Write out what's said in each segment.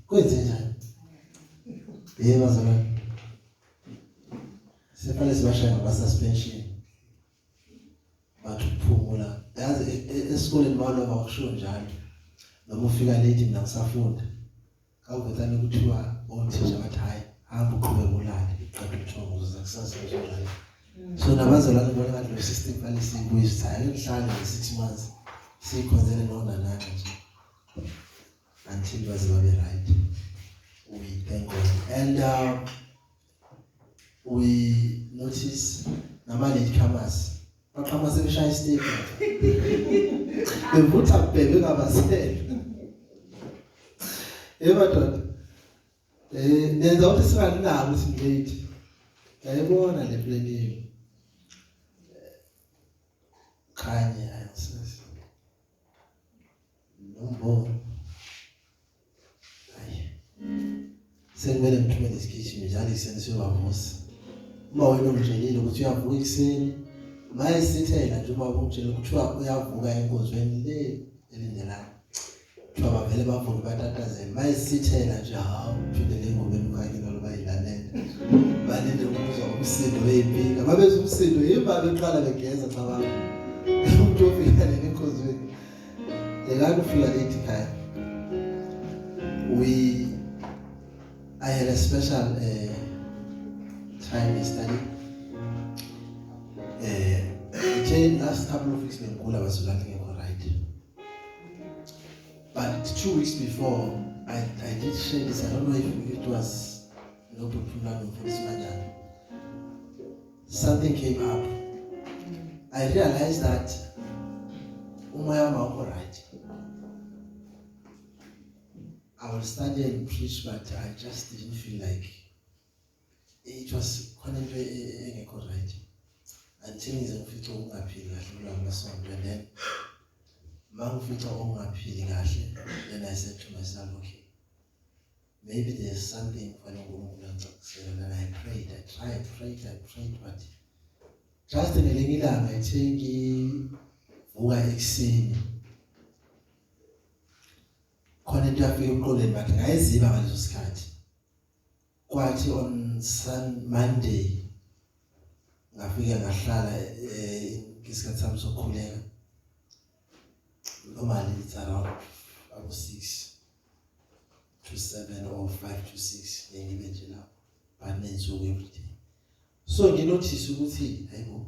Kwenze njani? Bazalwane. Sefale sibashaya ngama-suspension. Bathi ukuphumula. Yazi esikoleni balova ukusho njalo. Noma ufika late mina ngisafunda. Kawuvethane kuthiwa othisha bathi hayi, hamba uqhubeke ulale, uqeda ubuthongo ukuze kusasa uzolala. So nabazalwane bona kanti lo system fale siyibuyisa hayi ngihlale nge-6 months. Sikhonzele nonanana nje. Until baze babe right. We thank God. And we notice nama-latecomers. Baqhamuka sebeshaya isitepu. Bevutha bhebe ngabasele. Madoda. Nenza ukuthi singalinaki ukuthi ngilate. Ngiyayibona le plan yenu. Khanye ayisisi. Nombo. Sekumele ngithumele isikhishi njalo isenziwe babosi. Uma wena umtshelile ukuthi uyavuka ekuseni, mayisithela nje uma umtshela ukuthi uyavuka enkozweni le elindelayo. Kuthiwa bavele bavuke batatazele. Mayisithela nje hawu uphindele engomeni kwakhe naloba yilalela. Balinde ukuzwa umsindo wey'mpika. Babezwa umsindo yimba beqala begeza cabanga. Umuntu ofika nini enkozweni. Lekani ufika late ekhaya. I had a special time yesterday. Last couple of weeks I was looking right. But 2 weeks before, I did share this. I don't know if it was no problem for this matter. Something came up. I realized that I'm alright. I will study and preach, but I just didn't feel like it was right. Until he's a fit on appeal, and then man fit on appealing, then I said to myself, okay, maybe there's something for and I prayed, I prayed, but just in a little I think Vuga exeni. Khona into yafika emqoleni bathi ngayiziba ngaleso sikhathi. Kwathi on Monday ngafika ngahlala ngesikhathi sami sokukhuleka. Normally it's around 6 to 7 or 5 to 6 ngibe nje lapho. But nensuku everyday. So nginotice ukuthi hayibo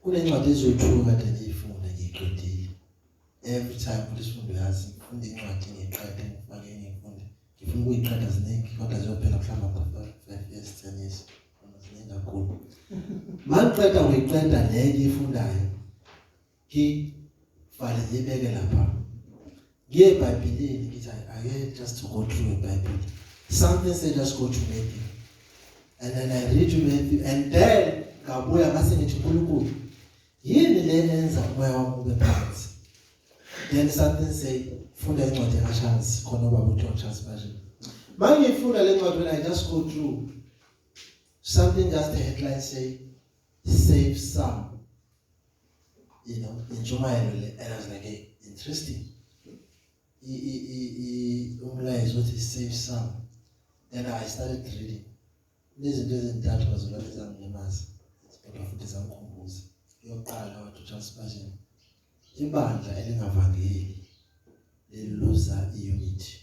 kunencwadi ezoyithuka kade ngiyifunda ngiyiqedile. Every time kulesifundo yazi ngifunda incwadi ngiqede ngifake ngifunde. Ngifuna ukuyiqeda ziningi kodwa ziyophela mhlawumbe after 5 years 10 years. Ziningi kakhulu. Mangiqeda ukuyiqeda le ngiyifundayo ngifale ngibeke lapha. Ngiye eBhayibhelini ngithi I just to go through a Bible. Something said just go to Mathew. And then I read to Mathew and then ngabuya ngase ngithi uNkulunkulu yini le enza umoya wami ube phansi. Then something say funda incwadi kaCharles khona ubaba uCharles version. Mangifunda le ncwadi when I just go through something just the headline say save some. You know, in Jumayelo, and I was like, hey, interesting. Umlayezo what is save some. Then I started reading. Lezi zintathu bazolwane zangemazi. Kodwa futhi zangikhumbuza. Yokuqala wathi uCharles Spurgeon. Ibandla elingavangeli liluza iunity.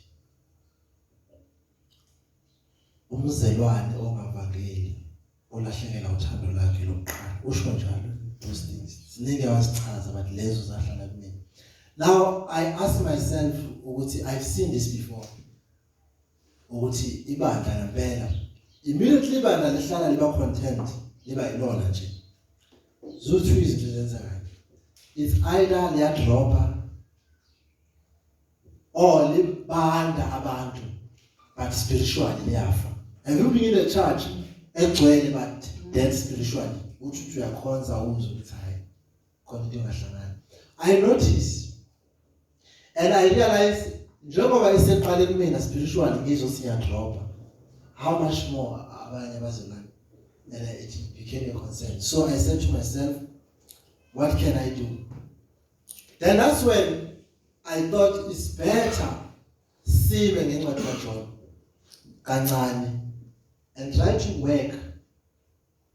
Umzelwane ongavangeli olahlekela uthando lakhe lokuqala. Usho njalo those things. Siningi wazichaza but lezo zahlala kumina. Now I ask myself ukuthi I've seen this before. Ukuthi ibandla ngempela immediately ibandla lihlala liba content liba ilona nje. Zothu izinto zenzekayo. It's either liyadropa or libanda abantu but spiritually liyafa. Have you been in a church egcwele but dead spiritually? Uthi uyakhonza uzwe ukuthi hayi khona into engahlangani. I notice and I realize njengoba iseqale kumina spiritually ngizo siyadropa. How much more abanye bazolana? And it became a concern. So I said to myself, what can I do? Then that's when I thought it's better sime ngencwadi kaJohn kancane and try to work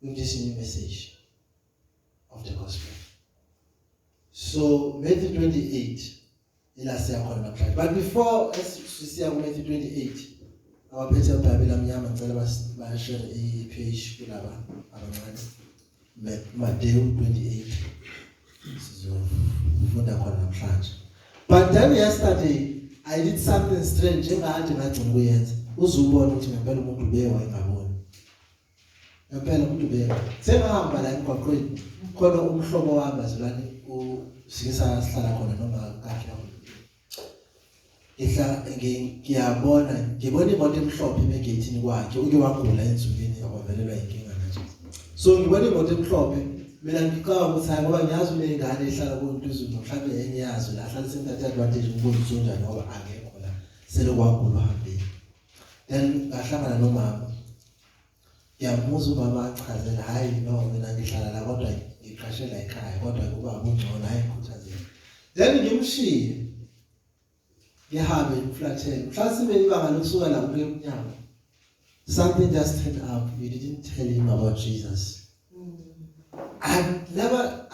with this new message of the gospel. So Matthew 28 but before we see Matthew 28, our Peter Bible amnyama ngicela bashare page kulaba abancane Mathew 28 sizofunda khona namhlanje. But then yesterday I did something strange engade ngagcina kuyenza uzubona ukuthi ngempela umuntu ubewa engaboni ngempela umuntu ubewa sengahamba la emgwaqweni khona umhlobo wami azulani usikisa sihlala khona noma kahle ngiyabona ngibona imoto emhlophe emegate kwakhe uke wagula ensukwini yabavelelwa inkinga manje. So ngibona imoto emhlophe mina ngicabanga ukuthi hayi ngoba ngiyazi unengane ehlala kuNtuzulu mhlawumbe enye yazo la hlala sentathe advantage ukuthi uzonjani ngoba angekho la sele kwagula uhambile. Then ngahlangana nomama ngiyamuza ubaba achazela hayi no mina ngihlala la kodwa ngiqashela ekhaya kodwa kuba ngcono hayi ngikhuthazela. Then ngimshiye ngihambe emflatheni mhlawumbe ibanga lokusuka la kuye emnyango something just turned up. You didn't tell him about Jesus. I've never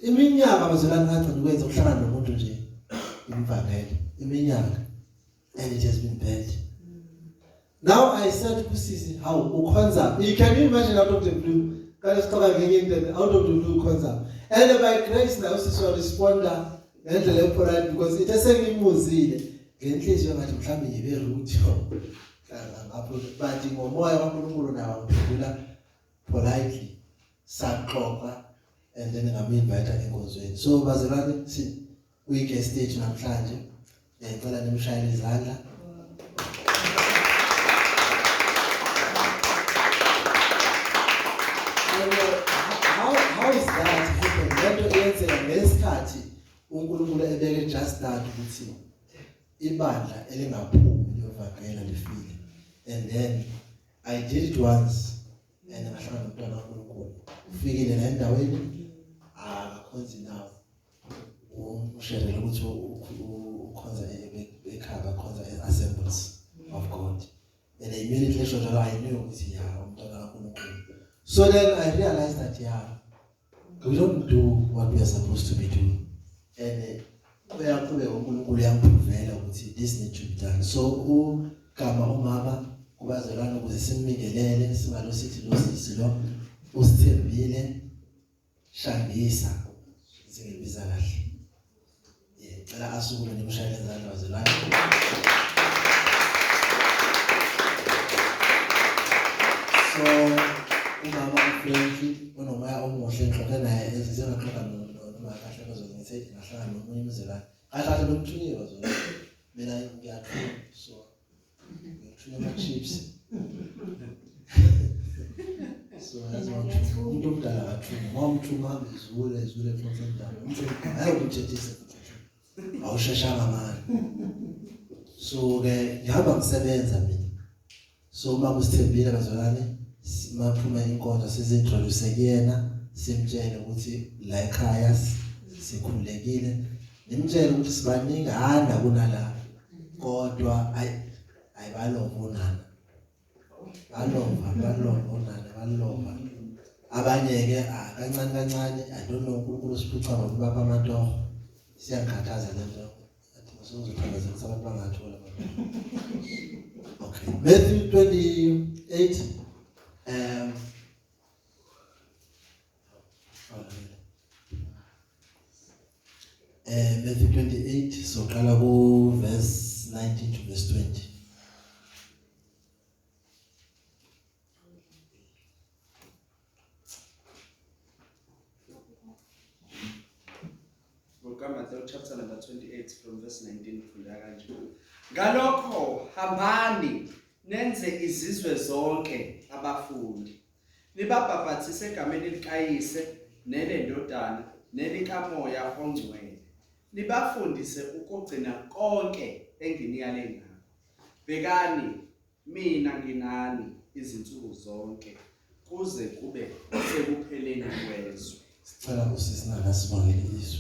iminyaka abazalwane ngathi ngikwenza ukuhlangana nomuntu nje imvangeli iminyaka and it has been bad. Now I said kusisi how ukhonza you can you imagine out of the blue kind of talk again out of the blue ukhonza and by grace now sisi wa responder ngendlela epolite because it esengimuzile ngenhliziyo ngathi mhlawumbe ngibe rude ngapho but ngomoya kaNkulunkulu nawo ngidlula politely saxoxa and then ngam-invite enkonzweni. So bazalwane uyi-guest stage namhlanje ngicela nimshayele izandla. How is that happen? Lento eyenzeka ngesikhathi uNkulunkulu ebeke just that ukuthi ibandla elingaphumi levangela lifile. And then I did it once and ngahlangana nomntwana kaNkulunkulu ufikile la endaweni akhonzi nawo usherele ukuthi ukhonza ekhaya khonza assemblies of God and immediately I knew ukuthi umntwana kaNkulunkulu. So then I realized that we don't do what we are supposed to be doing and uyaqhubeka uNkulunkulu uyamprovela ukuthi this needs to be done. So ugama umama kubazalwane ukuze simmingelele singalo sithi lo sisi lo usithembile shangisa singebiza kahle ngicela asukume nimshayele izandla bazalwane. So umama uFrenki onomoya omuhle ngixoxe naye ezisengaxoxa noma kahle bazongithi ngahlangana nomunye umzalwane kahle nomthunyiwe bazalwane mina ngiyathula so ngithule chips so as umuntu omdala akathuma ngomthuma hambe izule futhi omdala umthuma hayi ukuthethisa awusheshanga manje. So ke ngihamba ngisebenza mina so uma kusithembile bazalwane simaphuma inkonzo sizintroduce kuyena simtshele ukuthi la ekhaya sikhulekile nimtshele ukuthi sibaningi hana kunala kodwa ayibalova unana balova abanye ke kancane I don't know uNkulunkulu siphuca ngobaba amatoho siyakhathaza lento athi sizothandaza ukuthi abantu bangathola. Okay, Matthew 28 Matthew 28 so qala ku verse 19 to verse 20. Matthew chapter number 28 from verse 19 kufunda kanje. Ngalokho hambani nenze izizwe zonke abafundi nibabhaphathise egameni likaYise nelendodana nelikaMoya ongcwele nibafundise ukugcina konke enginiyale ngakho. Bekani mina nginani izinsuku zonke kuze kube sekupheleni kwezwe. Sicela usisina sibongele izwi.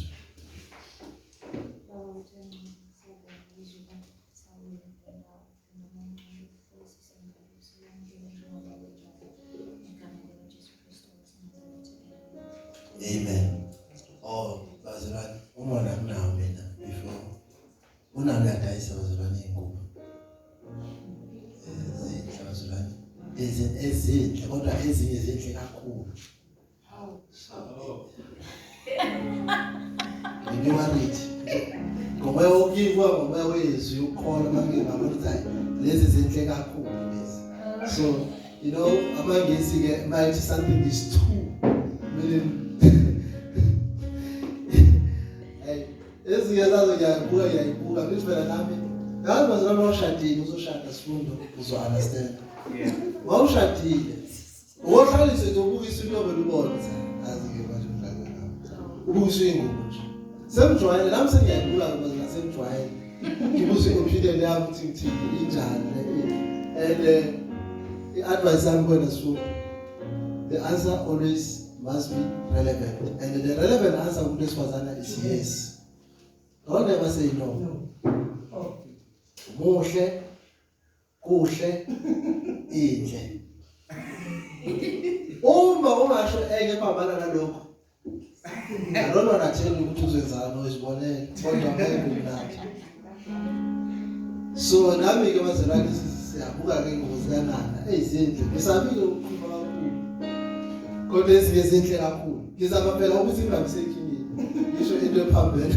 ezinhle kodwa ezinye ezinhle kakhulu. Ngiwathi ngoba ukikwa ngoba wezwi ukholwa manje ngabona ukuthi lezi zinhle kakhulu lezi. So you know amangisi ke might something is true. Ezinye zazo yayibuka ngithi phela nami ngazi bazalwane washadile uzoshada sifundo uzo understand. Yeah. Wawushadile wohlalise nje ubukisa intombi lubone azi ke manje umhlanga ngapha ubukisa ingubo nje semjwayele nami sengiyayibuka ngoba ngasemjwayele ngibuza opinion yami ukuthi ngithini injani and i-advice yami kwena sifundo, the answer always must be relevant, and the relevant answer kumuntu wesifazana is yes. Don't ever say no. Muhle, kuhle, inhle. Uma ungasho ngepambana nalokho. Akona natheni ukuthi uzenzana uzibonele kodwa ngeke umnandi. So nami ke bazalwane siyabuka ke ngokuzi kanana ezinhle. Ngisabile ukukhuluma kakhulu. Kodwa ezinye ezinhle kakhulu. Ngizama phela ukuthi ngingabisenkingeni. Ngisho into ephambene.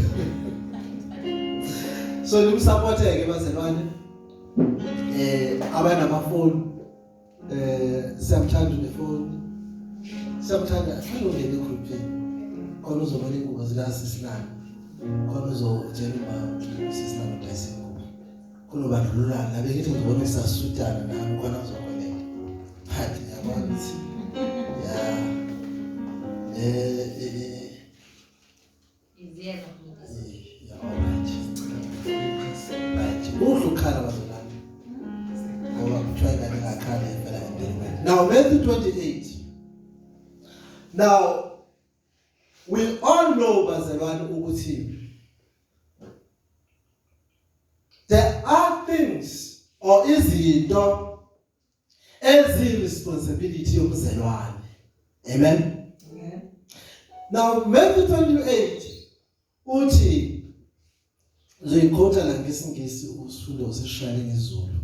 So nimsupporteke bazalwane abanamafoni siyamthanda nefoni siyamthanda ahlale ungene egroupini khona uzobona ingubo zika sisinani khona uzotshela uma sisinani udayisa ingubo khona ubandlululana labe ngithi ngibona isasutana nami khona uzokhoneka phathi yabona ukuthi iziyena Now Matthew 28. Now we all know bazalwane ukuthi there are things or izinto responsibility yomzalwane. Amen. Yeah. Now Matthew 28 uthi zoyikhotha la ngesingisi usulo usishayele ngezulu.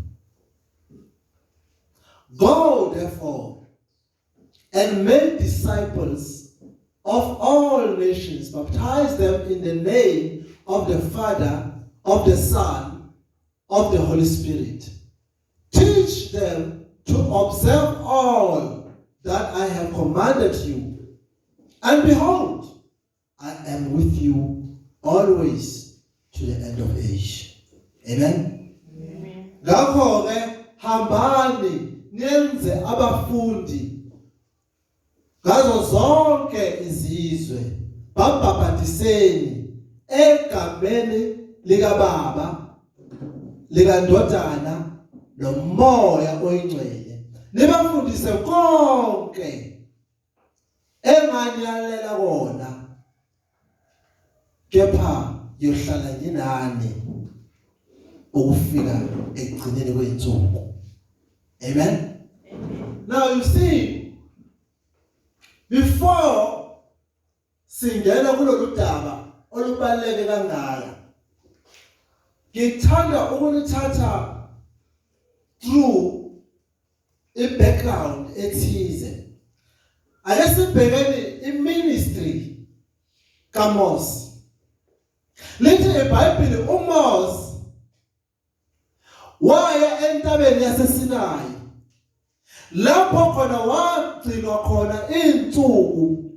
Go therefore and make disciples of all nations, baptize them in the name of the Father, of the Son, of the Holy Spirit. Teach them to observe all that I have commanded you. And behold, I am with you always to the end of age. Amen. Amen. Hambani nenze abafundi ngazo zonke izizwe babhabhatiseni egameni lika Baba lika Ndodana noMoya Oyingcwele nibafundise konke enganiyalela kona kepha yohlala yinani ukufika ekugcineni kweinsuku. Amen. Now you see, before singena kulolu daba olubaleke kangaka, ngithanda ukulithatha through i-background ethize. Ake sibhekeni i-ministry kaMose. Lithi eBhayibheli uMose waya entabeni yaseSinayi lapho khona wagcinwa khona izinsuku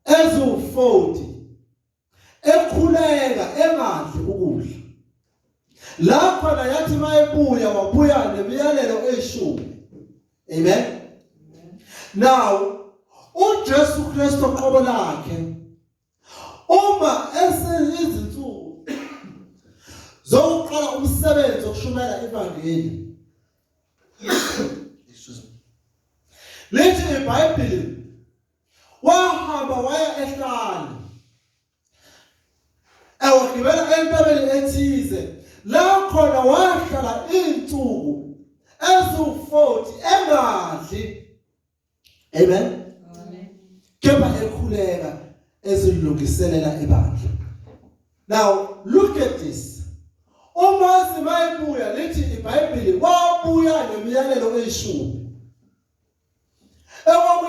ezu-40 ekhuleka engadli ukudla. La khona yathi mayebuya wabuya nemiyalelo eyishumi. Amen. Now uJesu Kristu qobo lakhe uma eseyizinsuku zokuqala umsebenzi wokushumela ivangeli. Lithi iBhayibheli wahamba waya ehlane ewagibela entabeni ethize la khona wahlala izinsuku ezu-40 engadli. Amen. Kepha ekhuleka ezilungiselela ibandla. Now look at this. UMose mayebuya lithi iBhayibheli wabuya nemiyalelo eyishumi.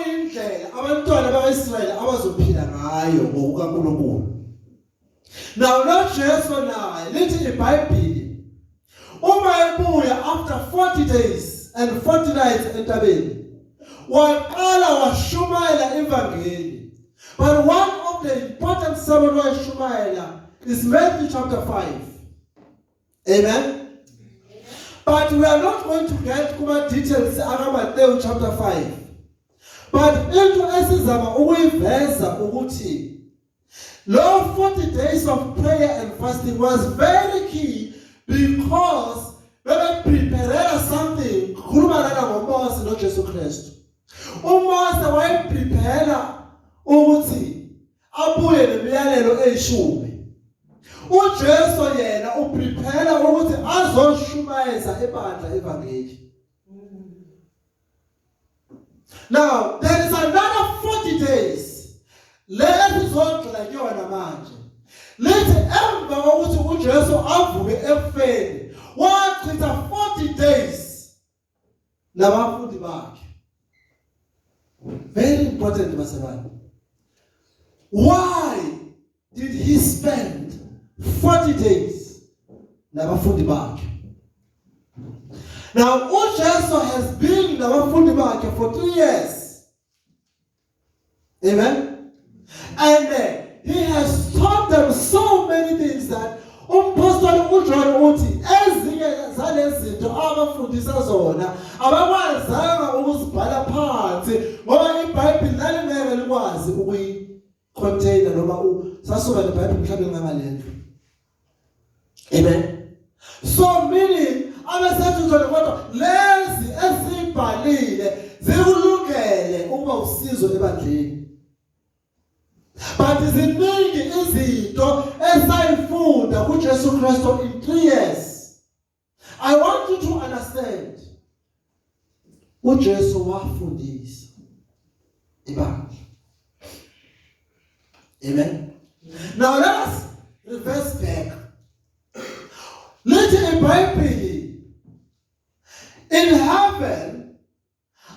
okuyindlela abantwana bakaIsrayeli abazophila ngayo ngokukaNkulunkulu. Now lo Jesu naye lithi iBhayibheli uma ebuya after 40 days and 40 nights entabeni waqala washumayela ivangeli. But one of the important sermon washumayela is Matthew chapter 5. Amen. But we are not going to get kuma details aka Mathew chapter 5. But into esizama ukuyiveza ukuthi lo 40 days of prayer and fasting was very key because they prepared something khuluma lana ngoMose noJesu Kristu. uMose wayeprepare ukuthi abuye nemiyalelo eyishumi. uJesu yena uprepare ukuthi azoshumayeza ebandla evangeli. Now there is another 40 days. Lethi zonke la kuyona manje. Lethi emva kokuthi uJesu avuke ekufeni wachitha 40 days nabafundi bakhe. Very important masebani. Why did he spend 40 days nabafundi bakhe? Now uJesu has been nabafundi bakhe for 3 years. Amen. And he has taught them so many things that umpostoli uJohn uthi ezinye zalezinto abafundisa zona abakwazanga ukuzibhala phansi ngoba iBhayibheli lalingeke likwazi ukuyicontain noma sasuka leBhayibheli mhlawumbe ngamalendlu. Amen. So meaning abasethi kodwa lezi esibhalile zikulungele ukuba usizo ebandleni. But ziningi izinto esayifunda kuJesu Kristu in 3 years. I want you to understand. uJesu wafundisa ibandla. Amen. Now let us reverse back. Let's iBhayibheli in heaven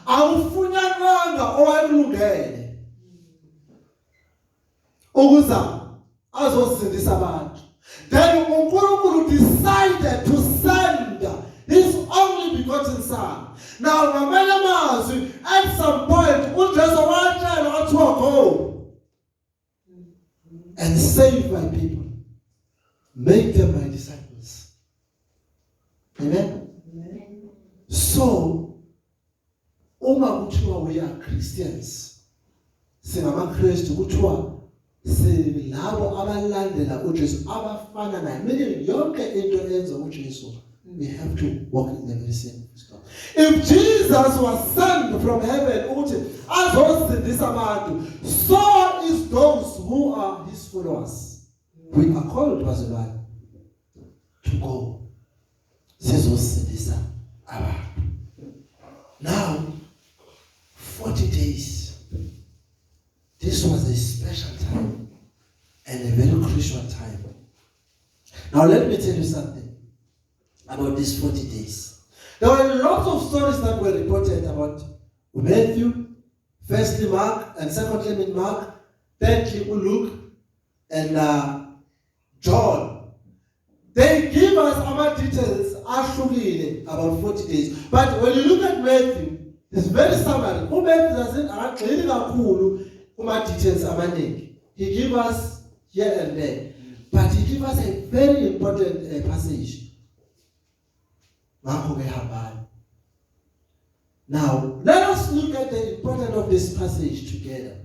awufunyananga owakulungele ukuza azosindisa abantu. Then uNkulunkulu decided to send his only begotten son. Now ngamanye amazwi at some point uJesu watshela wathiwa go and save my people, make them my disciples. Amen. Amen. So uma kuthiwa we are Christians singamakristu kuthiwa silabo abalandela uJesu abafana naye, meaning yonke into enza uJesu we have to walk in the very same footsteps. If Jesus was sent from heaven ukuthi azosindisa abantu, so is those who are his followers. We are called bazalwane to go sizosindisa abantu. Now 40 days. This was a special time and a very crucial time. Now let me tell you something about these 40 days. There were lots of stories that were reported about Mathew, firstly Mark, and secondly in Mark, thirdly Luke, and John. They give us our details actually about 40 days. But when you look at Mathew, it's very summary. Mathew doesn't actually details amaningi. He gives us here and there, but he gives us a very important passage. Now, let us look at the importance of this passage together.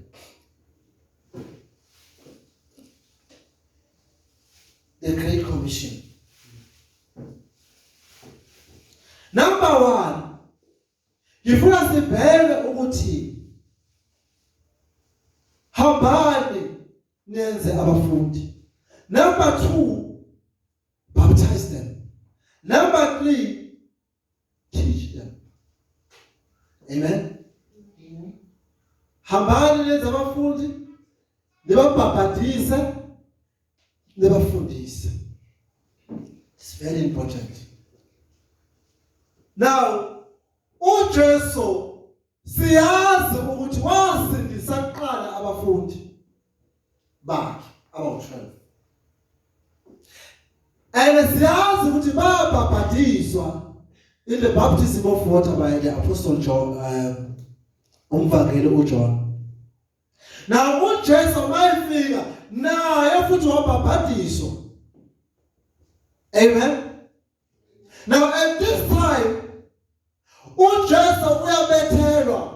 The Great Commission. Number one, ngifuna sibheke ukuthi hambani nenze abafundi. Number two, baptize them. Number three, teach them. Amen. Hambani nenze abafundi, nibabaptise, nibafundise. It's very important. Now, uJesu siyazi ukuthi wasindisa kuqala abafundi bakhe abawu-12. And siyazi ukuthi babhabhadiswa in the baptism of water by the Apostle John, umvangeli uJohn. Now uJesu mayefika naye futhi wabhabhadiswa. Amen. Now at this time uJesu uyabethelwa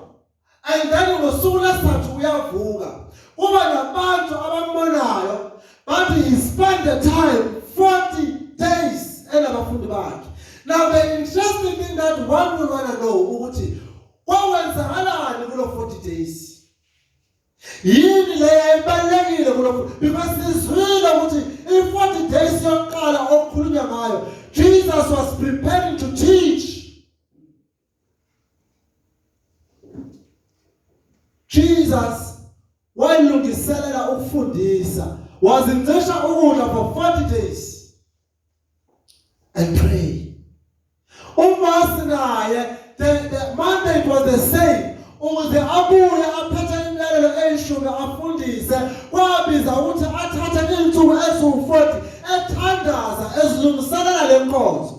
and then ngosuku lesithathu uyavuka. Kuba nabantu abambonayo but he spent the time 40 days enabafundi bakhe. Now the interesting thing that one will want to know ukuthi kwawenzakalani kulo 40 days. Yini le yayibalekile kulo, because sizwile ukuthi i-40 days yokuqala okukhulunywa ngayo Jesus was preparing to teach. Jesus wayelungiselela ukufundisa, wazincisha ukudla for 40 days and pray. Umasi naye the mandate was the same. Ukuze abuye aphethe imiyalelo eyishumi afundise, kwabiza ukuthi athathe insuku eziwu-40 ethandaza ezilungiselela le nkonzo.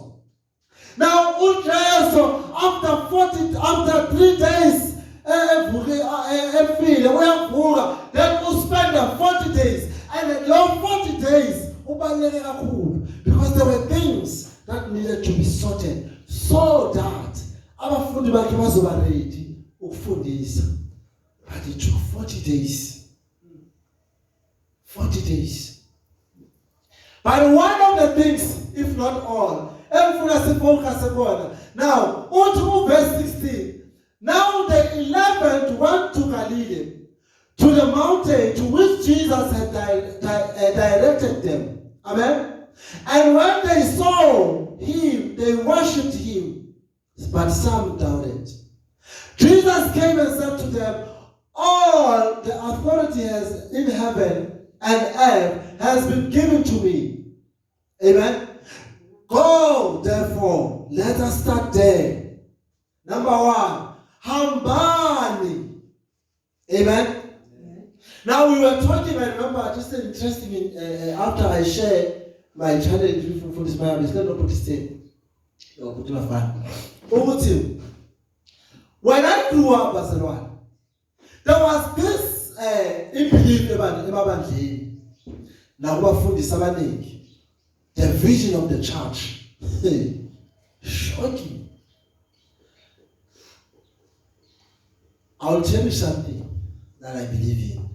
Now uJesu after 3 days efile uyavuka, then spend 40 days, and those 40 days ubaluleke kakhulu because there were things that needed to be sorted so that abafundi bakhe bazoba ready ukufundisa. But it took 40 days. 40 days. But one of the things, if not all, now, on to verse 16. Now the 11 went to Galilee, to the mountain to which Jesus had directed them. Amen. And when they saw him, they worshipped him, but some doubted. Jesus came and said to them, all the authority in heaven and earth has been given to me. Amen. Go, therefore, let us start there. Number 1, hambani. Amen. Now we were talking, I remember, just interesting, after I shared my challenge for this Bible, it's not put it in. When I grew up as a one, there was this belief ebandleni nakubafundisi abaningi, the vision of the church. Shocking. I'll tell you something that I believe in.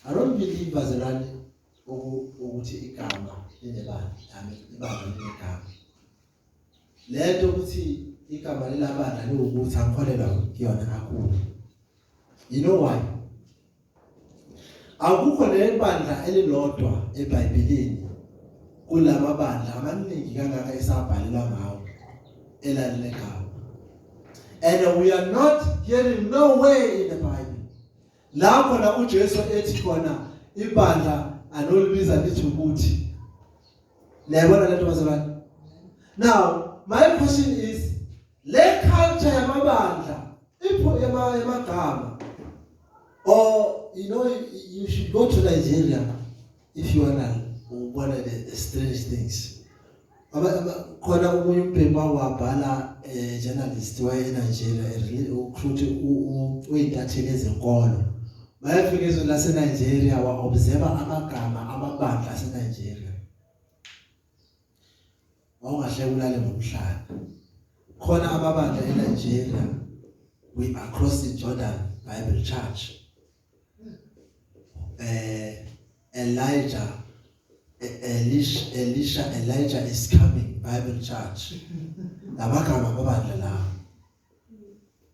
I don't believe as a run ukuthi igama ibandla igama. Lento ukuthi igama lelabandla liwukuthi angikholelwa kuyona kakhulu. You know why? Akukho nebandla elilodwa eBhayibhelini kulamabandla amaningi kangaka esabhalelwa ngawo elalelekayo. And we are not hearing no way in the Bible. Lapho na uJesu ethi khona ibandla anolibiza lithi ukuthi. Liyabona lento bazalwane? Now, my question is, le culture yamabandla ipho emagama, or you should go to Nigeria if you wanna one of the strange things. Khona umunye umbhemba wabhala journalist wayeNigeria uyintatheli ezenkolo. Bayafika ezwe laseNigeria wa-observe amagama amabandla aseNigeria. Wawungahle ulale ngomhlaba. Khona amabandla eNigeria, we across the Jordan Bible Church. Elijah is coming Bible Church. Amagama amabandla la.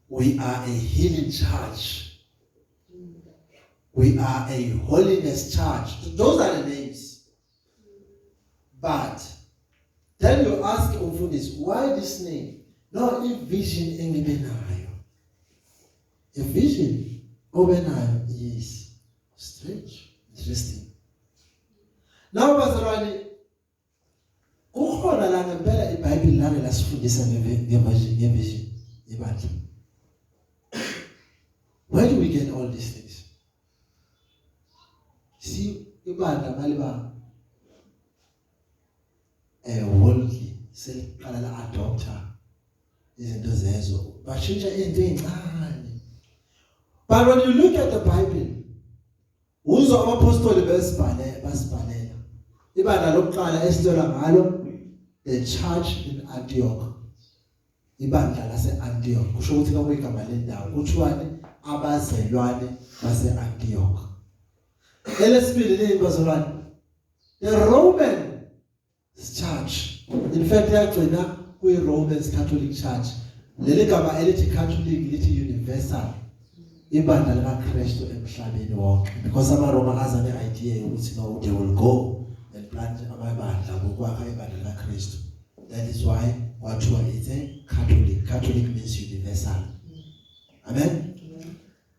We are a healing church. We are a holiness church. Those are the names. But then you ask Umfundisi, why this name? No, a vision engibenayo. A vision obenayo is strange, interesting. Now, bazalwane, kukhona la ngempela iBhayibheli lana lasifundisa ngevision yebandla. Where do we get all these things? See, ibandla maliba worldly seliqala la adopter izinto zezo bashintsha into ezincane. But when you look at the Bible, uzo abapostoli basibhalela ibandla lokuqala esithola ngalo the church in Antioch. Ibandla lase-Antioch kusho ukuthi kwakuyigama lendawo kuthiwani abazelwane base-Antioch. Elesibili leyibazalwane the Roman church, in fact yagcina kuyi-Roman Catholic Church. Leli gama elithi Catholic lithi universal, ibandla likaKristu emhlabeni wonke, because amaRoma aza ne-idea ukuthi no, they will go and plant amabandla ngokwakha ibandla likaKristu. That is why kwathiwa it's a Catholic. Catholic means universal. Amen.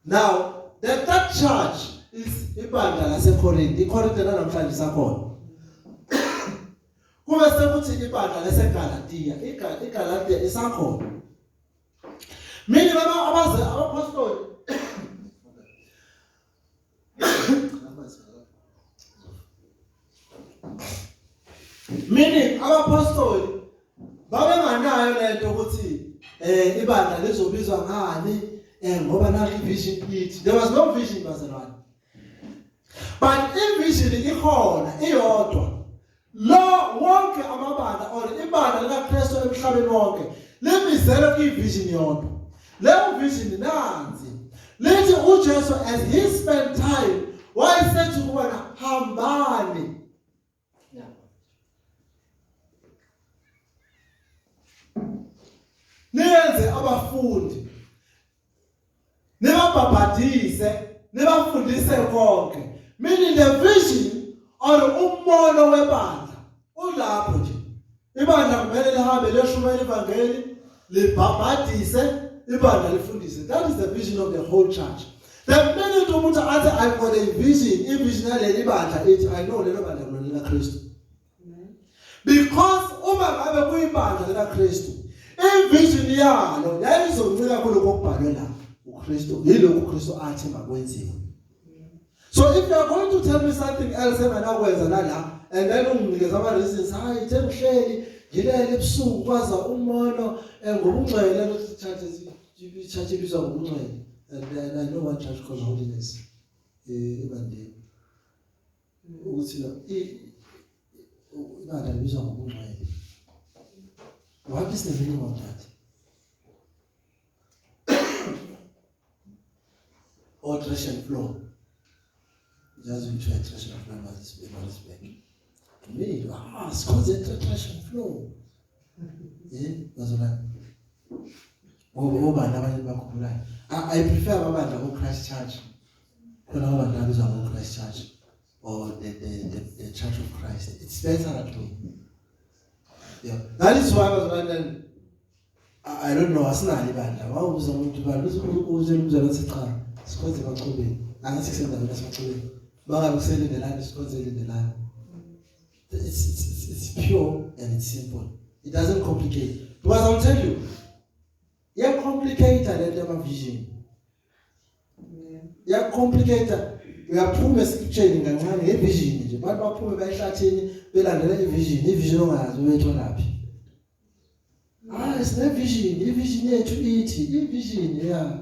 Now the third church is ibandla laseKorinte. iKorinte namhlanje sakhona. Kube sekuthi ibandla laseGalatia. iGalatia isakhona. Mina abapostoli meaning abapostoli babenganayo lento ukuthi ibandla lizobizwa ngani ngoba nali vision ithi. There was no vision bazalwane. But i-vision ikhona iyodwa. Lo wonke amabandla or ibandla likaKristu emhlabeni wonke lemizelo kwi-vision yodwa. Leyo vision nanzi lithi uJesu as he spent time wayesethi kubona hambani. Niyenze abafundi nibabhabhadise nibafundise konke. Meaning the vision or umbono webandla ulapho nje. Ibandla kumele lihambe liyoshumayela ivangeli, libhabhadise, ibandla lifundise. That is the vision of the whole church. The minute umuntu athi I've got a vision, i-vision yaleli bandla ithi I know lelo bandla lona likaKristu. Because uma ngabe kuyibandla likaKristu, i-vision yalo yayizoncika kuloko okubhalwe la uKristu, yiloko uKristu athi makwenziwe. So if you are going to tell me something else enganakwenza la and then unginikeza ama-reasons, hayi ithe mhleli ngilele ebusuku kwaza umono ngobungcwele lokuthi church ibizwa ngobungcwele. And I know one church called Holiness. Ibandla ukuthi la ibandla libizwa ngobungcwele. What is the meaning of that? Or trash and flow. Just we try trash and flow, but it's back. To me, it's called trash and flow. That's what I prefer abandla of Christ Church. Abandla of Christ Church or the Church of Christ. It's better that way. Yeah. That is why I was wondering, I don't know, asinali bandla. Wawubuza umuntu bandla uzela ukuthi cha, sikwenze baqhubeni. Angathi kusenza mina siqhubeni. Bangabe kuselindelana sikonzelindelana. It's pure and it's simple. It doesn't complicate. Because I'll tell you, you're complicated than a vision. You're complicated. We are poor scripture ngancane ngevision nje. Abantu baphume bayihlathini belandela ivision. Ivision ongazi wethu laphi. It's the vision. Ivision yethu ithi, ivision yeah.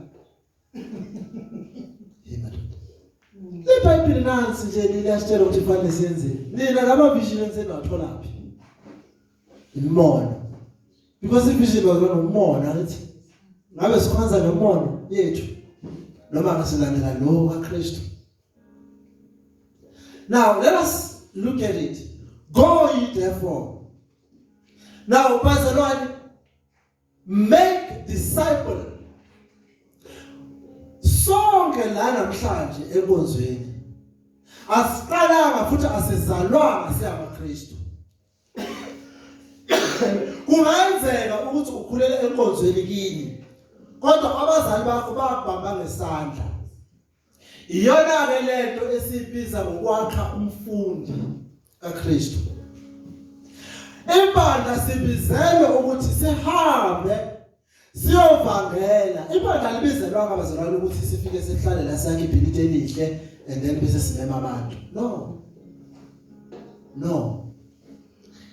iBhayibheli nansi nje liyasitshela ukuthi kufanele senze. Nina lama vision enzenathola laphi? Imono. Because ivision bazona umono athi ngabe sikhonza ngemono yethu noma ngasilandela lo kaKristu. Now let us look at it. Go ye therefore. Now bazalwane, make disciple. Sonke la namhlanje enkonzweni asiqalanga futhi asizalwanga siyabaKristu. Kungenzeka ukuthi ukhulele enkonzweni kini kodwa abazali bakho bakubamba ngesandla. Iyona ke lento esibiza ngokwakha umfundi kaKristu. Ibandla sibizelwe ukuthi sihambe siyovangela ibandla libizelwa ngabazalwane ukuthi sifike sihlale la sakhe ibhilidi elihle and then bese sinema abantu. No,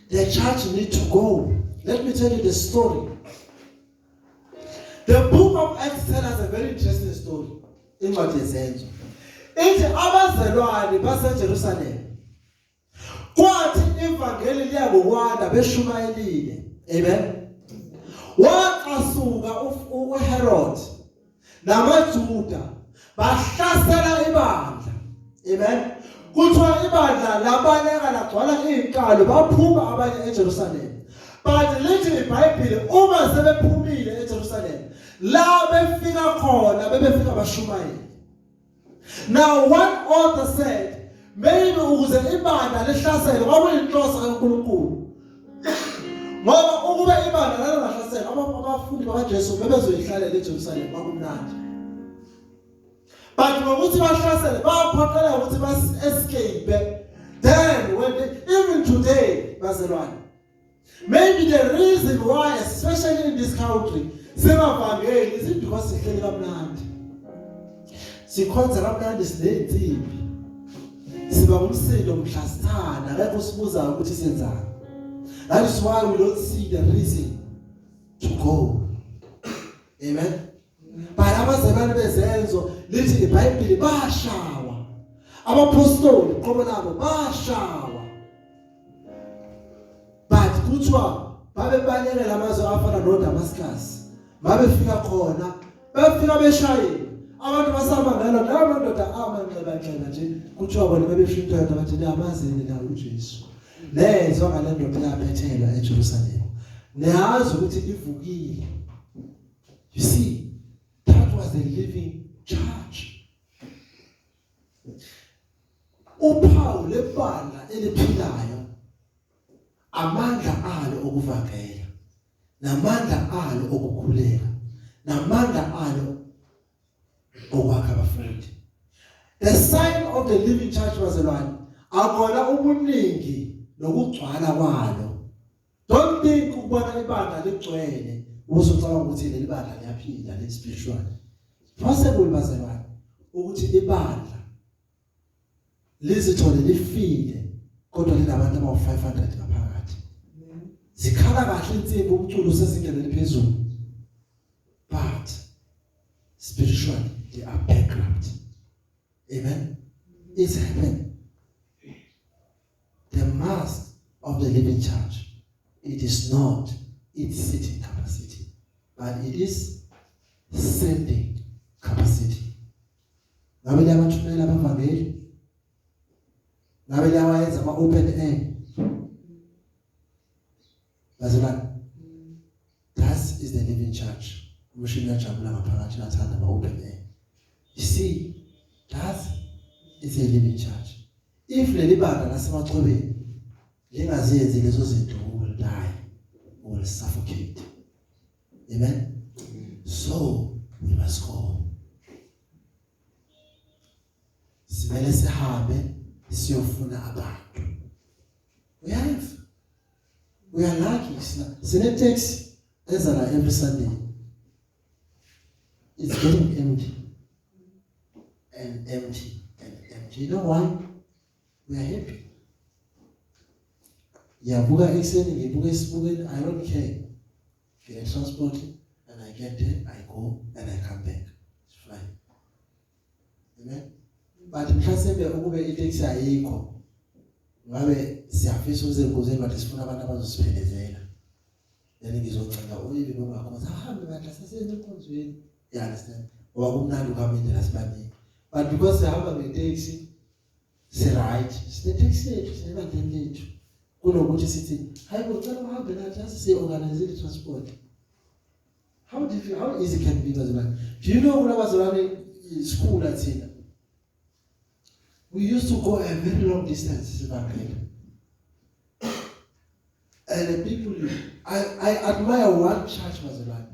the church need to go. Let me tell you the story. The book of Acts tells us a very interesting story. Incwadi yezenzo ithi abazalwane baseJerusalem kwathi ivangeli liyakwanda beshumayelile. Amen. Waqasuka uHerod namaJuda bahlasela ibandla. Amen. Kuthiwa ibandla labaleka lagcwala izinkalo baphuma abanye eJerusalem. But lithi iBhayibheli uma sebephumile eJerusalem la befika khona bebefika bashumayela. Now one author said maybe ukuze ibandla lehlasele kwakuyinhloso kaNkulunkulu. Ngoba ukube ibandla lalahlasela abafundi bakaJesu bebezoyihlalela eJerusalem kwakumnandi. But ngokuthi bahlasele baphoqela ukuthi bas-escape. Then when even today bazalwane, maybe the reason why especially in this country singavangeli is because sihleli kamnandi. Sikhonza kamnandi sinensimbi. Siba umsindo mhlasithana akekho sibuza ukuthi senzani. That is why we don't see the reason to go. Amen. But abazalwane bezenzo lithi iBhayibheli bashawa. Abapostoli qobo nabo bashawa. But kuthiwa babebaleka lamazwe afana noDamascus. Babefika khona, bafika beshayile. Abantu basaba ngalo lawo madoda amanxeba nje kuthiwa bona bebefika into bathi amazini la uJesu. Lezwe ngale ndoda yaphethelwa eJerusalem. Neyazi ukuthi ivukile. You see, that was the living church. Uphawu lebandla eliphilayo amandla alo okuvangela, namandla alo okukhuleka, namandla alo okwakha abafundi. The sign of the living church was one. Akona ubuningi nokugcwala kwalo. Don't think ukubona ibandla ligcwele uzocabanga ukuthi leli bandla liyaphila le spiritual. Possible bazalwane ukuthi ibandla lizithole lifile kodwa linabantu abawu500 ngaphakathi. Zikhala kahle insimbi umculo sesingene liphezulu. But spiritually they are bankrupt. Amen. It's happened. The mass of the living church, it is not its sitting capacity, but it is sending capacity. Ngabe liyabathumela abavangeli? Ngabe liyawayenza ama-open air? Bazalwane, that is the living church. Umshini uyajabula ngaphakathi uyathanda ama-open air. You see, that is a living church. If leli bandla lasemachwebeni lingaziyenzi lezo zinto, we will die, we will suffocate. Amen. So we must go. Simele sihambe siyofuna abantu. We are lucky. Sine taxi ezala every Sunday. It's getting empty and empty and empty. You know why? We are happy. Yabuka ekseni ngibuka esibukeni, I don't care. Get transport and I get there, I go and I come back. It's fine. Amen. But mhlasembe ukube itaxi ayikho. Ngabe siyafisa uzengozeni bathi sifuna abantu abazosiphelezela. Then ngizocela uyibe nongakhona ahambe bandla sasenze enkonzweni. You understand? Ngoba kumnandi ukaminde lasibaningi. But because sihamba ngeTaxi, right, sine-taxi yethu sinebandleni lethu. Kunokuthi sithi, hayi ngicela uhambe nathi siyorganize i-transport. How easy can it be, bazalwane? Do you know kulabazalwane school athina? We used to go a very long distance sibangela. And the people, I admire one church, bazalwane.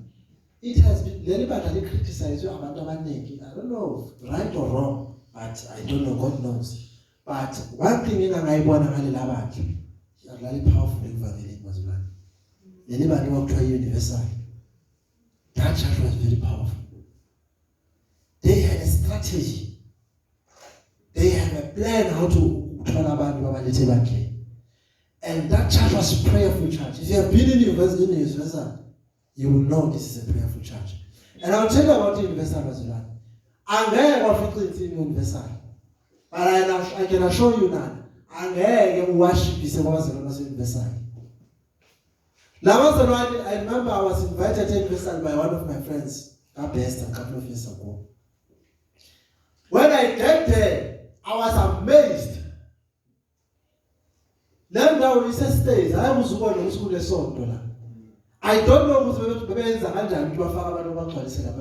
It has been very badly criticized. I don't know right or wrong, but I don't know, God knows. But one thing in I want to very powerful evangelism was one. Anybody walk to a university? That church was very powerful. They had a strategy. They had a plan how to turn about Babalite. And that church was a prayerful church. If you have been in Universal, you will know this is a prayerful church. And I'll tell you about Universal as well. I'm very confident in Universal. But I can assure you now, I'm very worship is a Universal. I remember I was invited to Universal by one of my friends, a couple of years ago. When I get there, I was amazed. Then now we say stays. I was going to school lesson. I don't know who's going to be in the hand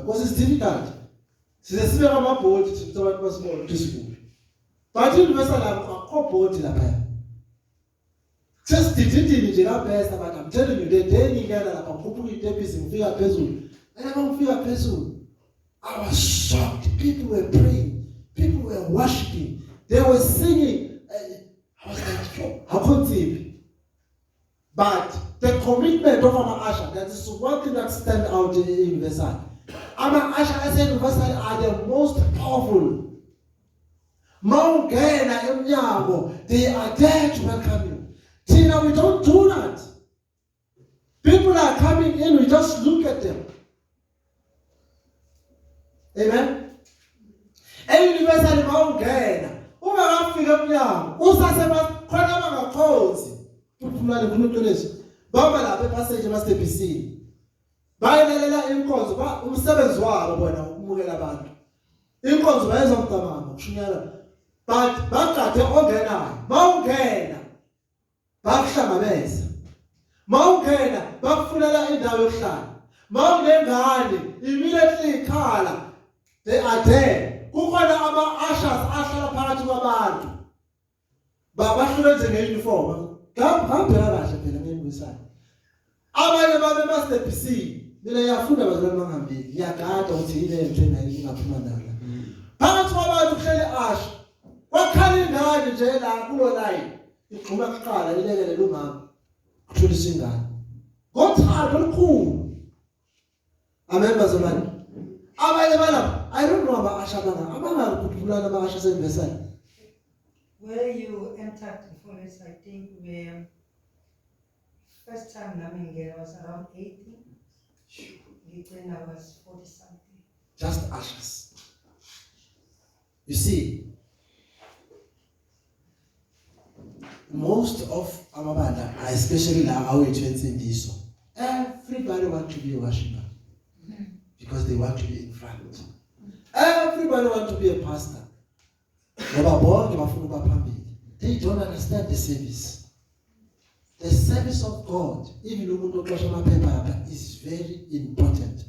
because it's difficult. She's a small boat to someone was going to school. But Universal, I'm a boat in a pair. Just the best, but I'm telling you, the day you get a completely in fear peso. And I don't fear peso. I was shocked. People were praying. People were worshiping. They were singing. I was like, how could it? But the commitment of our usher, that is one thing that stands out in Universal. Our usher, I said, Universal are the most powerful. Mount Gena, they are there to welcome you. Tina, we don't do that. People are coming in, we just look at them. Amen? And Universal Mount Gena. Baba la passage must be seen. Bayilalela inkonzo ba umsebenzi wabo bona ukumukela abantu. Inkonzo bayizomtamama kushunyala. But bagade ongenayo. Mawungena bakuhlangabeza. Mawungena bakufunela indawo yokuhlala. Mawunengane immediately ikhala. They are there. Kukhona ama-ushers ahlala phakathi kwabantu. Bahlukenze nge-uniform. Ngambhela kahle phela ngeMbusane. Abanye babe master-PC. Mina ngiyafunda bazalwane bangihambile. Ngiyagada ukuthi yile nto engaphuma ndala. Phakathi kwabantu kuhlele asha. Wakhala ingane nje la kulo line. Igxuma kuqala ilekele umama. Kuthulisa ingane. Ngothando olukhulu. Amen bazalwane. Abanye balapha. I don't know about Asha Banga. Abanga Asha Investment. Where you entered the forest, I think where first time Namingere was around 80. Then I was 40 something. Just ashes. You see, most of Amabanda, especially now how it went in this, everybody wants to be a worshiper because they want to be in front. Everybody wants to be a pastor. They don't understand the service. The service of God, even is very important.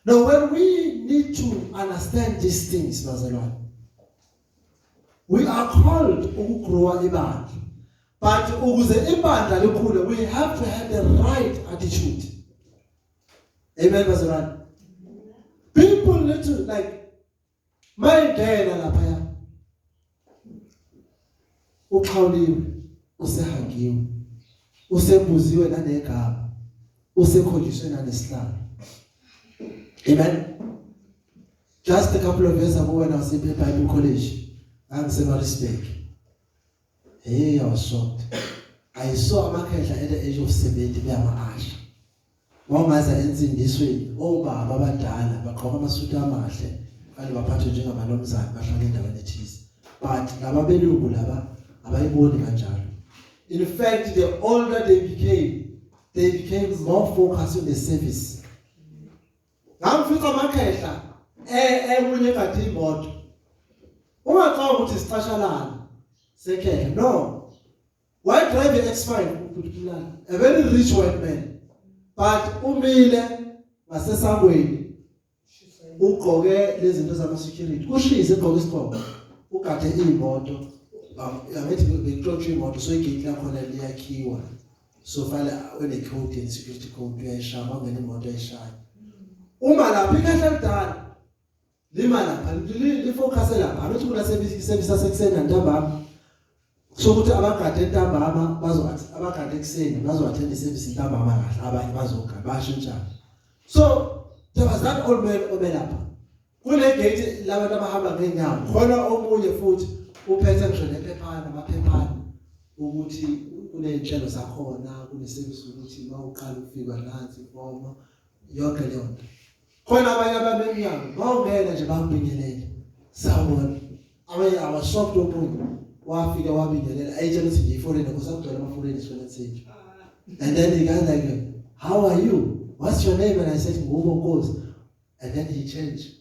Now, when we need to understand these things, we are called to grow a band. But we have to have the right attitude. Amen, Bazaran. People need to, like, my day na lapaya. Ukhawuliwe, usehangiwe, usembuziwe nanegama, usekholiswe nanesihlalo. Amen. Just a couple of years ago when I was in Bible college, I'm Semarisbeck. Hey, I was shocked. I saw Amakesha at the age of 70 be ama-asha. Wangaza enzi indisweni, obaba abadala bagqoka amasuti amahle, kanti baphathwe njengamantombazane bahlala endaweni ethize. But laba belungu laba abayiboni kanjalo. In fact, the older they became more focused on the service. Ngamfika Amakesha emunye kade imoto. Ungacanga ukuthi sicashalana. Sekhe, no. Why drive the X5? A very rich white man. But umile wasesangweni ugqoke lezi zinto zama security kushise egqoke isigqoko ugade imoto yamethi bekuxotsha imoto so igate lakho liyakhiwa so fale when a code in security code uyayishaya ngene imoto ayishaya uma lapha ikahla lidala lima lapha lifocus lapha abethi kuna service sasekuseni ntambama sokuthi abagade ntambama bazowathi abagade ekseni bazowathenda iservice ntambama kahle abanye bazogaba basho njalo So there was that old man obelapha. Kule gate labantu abahamba ngeenyawo. Khona omunye futhi uphethe nje nephephana amaphephana ukuthi kuney'nhlelo zakhona kuneservice ukuthi mawuqala ukufika nansi ifomo yonke leyo nto. Khona abanye ababemnyango bawungena nje bambingelele. Sawubona. Abanye abashocked omunye wafika wabingelela ayitshela ukuthi nje ifonini kusakugcwala amafonini esikoleni sethu. And then the guy like, how are you? What's your name? And I said, Ngubo Nkosi. And then he changed.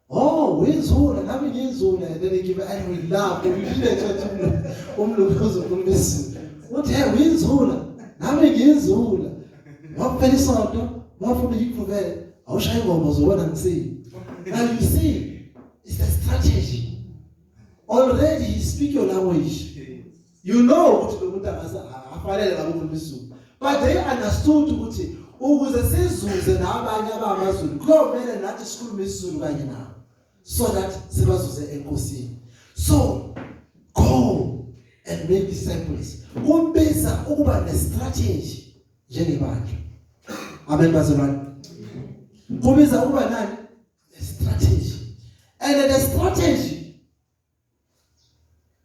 Oh, wenzula, nami ngiyenzula. And then he gave and we laughed. We didn't touch umlukuzo kulubisi. What hell, wenzula? Nami ngiyenzula. Waphela isonto, wafuna ukuvela. Awushaya ingoma uzobona ngisi. Now you see, it's a strategy. Already he speak your language. You know what the umuntu afanele ngabukhulumisa. But they understood ukuthi ukuze sizuze nabanye abamaZulu kumele nathi sikhulume isiZulu kanye nabo so that sibazuze enkosini. So go and make disciples. Kumbeza ukuba ne-strategy njengebandla. Amen bazalwane. Kumbeza ukuba nani? Ne-strategy. And the strategy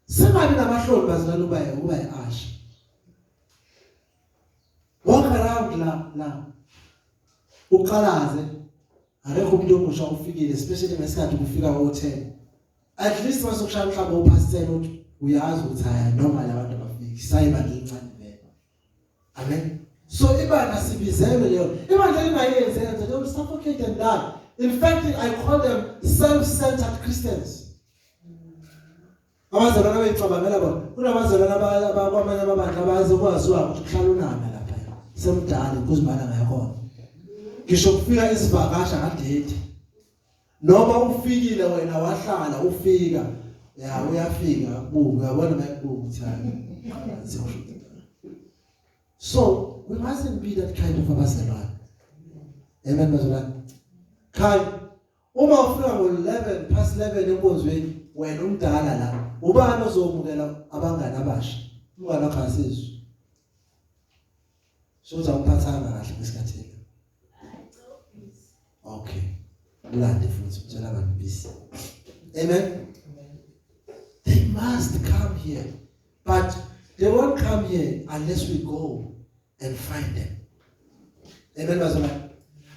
singabi namahloni bazalwane ukuba yi-asha. Walk around la. Uqalaze. Akekho umuntu omusha ufikile especially ngesikhathi kufika ho10. At least masokushaya mhlawumbe upast 10 uthi uyazi ukuthi haya normal abantu abafiki. Sayiba lincane vele. Amen. So ibandla sibizelwe leyo. Ibandla lingayenze nje they will suffocate and die. In fact I call them self-centered Christians. Abazalwana bayicabangela bona. Kunabazalwana abakwamanye amabandla abazokwaziwa ukuthi kuhlala unana lapha. Semdala kuzimana ngakhona. Ngisho kufika isivakasha ngadate. Noma ufikile wena wahlala ufika. Ya uyafika kubuka uyabona mayibuka uthana. So we mustn't be that kind of abazalwane. Amen bazalwane. Kai uma ufika ngo11 past 11 enkonzweni wena umdala la ubani ozomukela abangani abasha. Ungana khasizwe. So uzamphathanga kahle ngesikhathi. Okay. Ulande futhi utshela abantu bisi. Amen. They must come here. But they won't come here unless we go and find them. Amen bazalwane.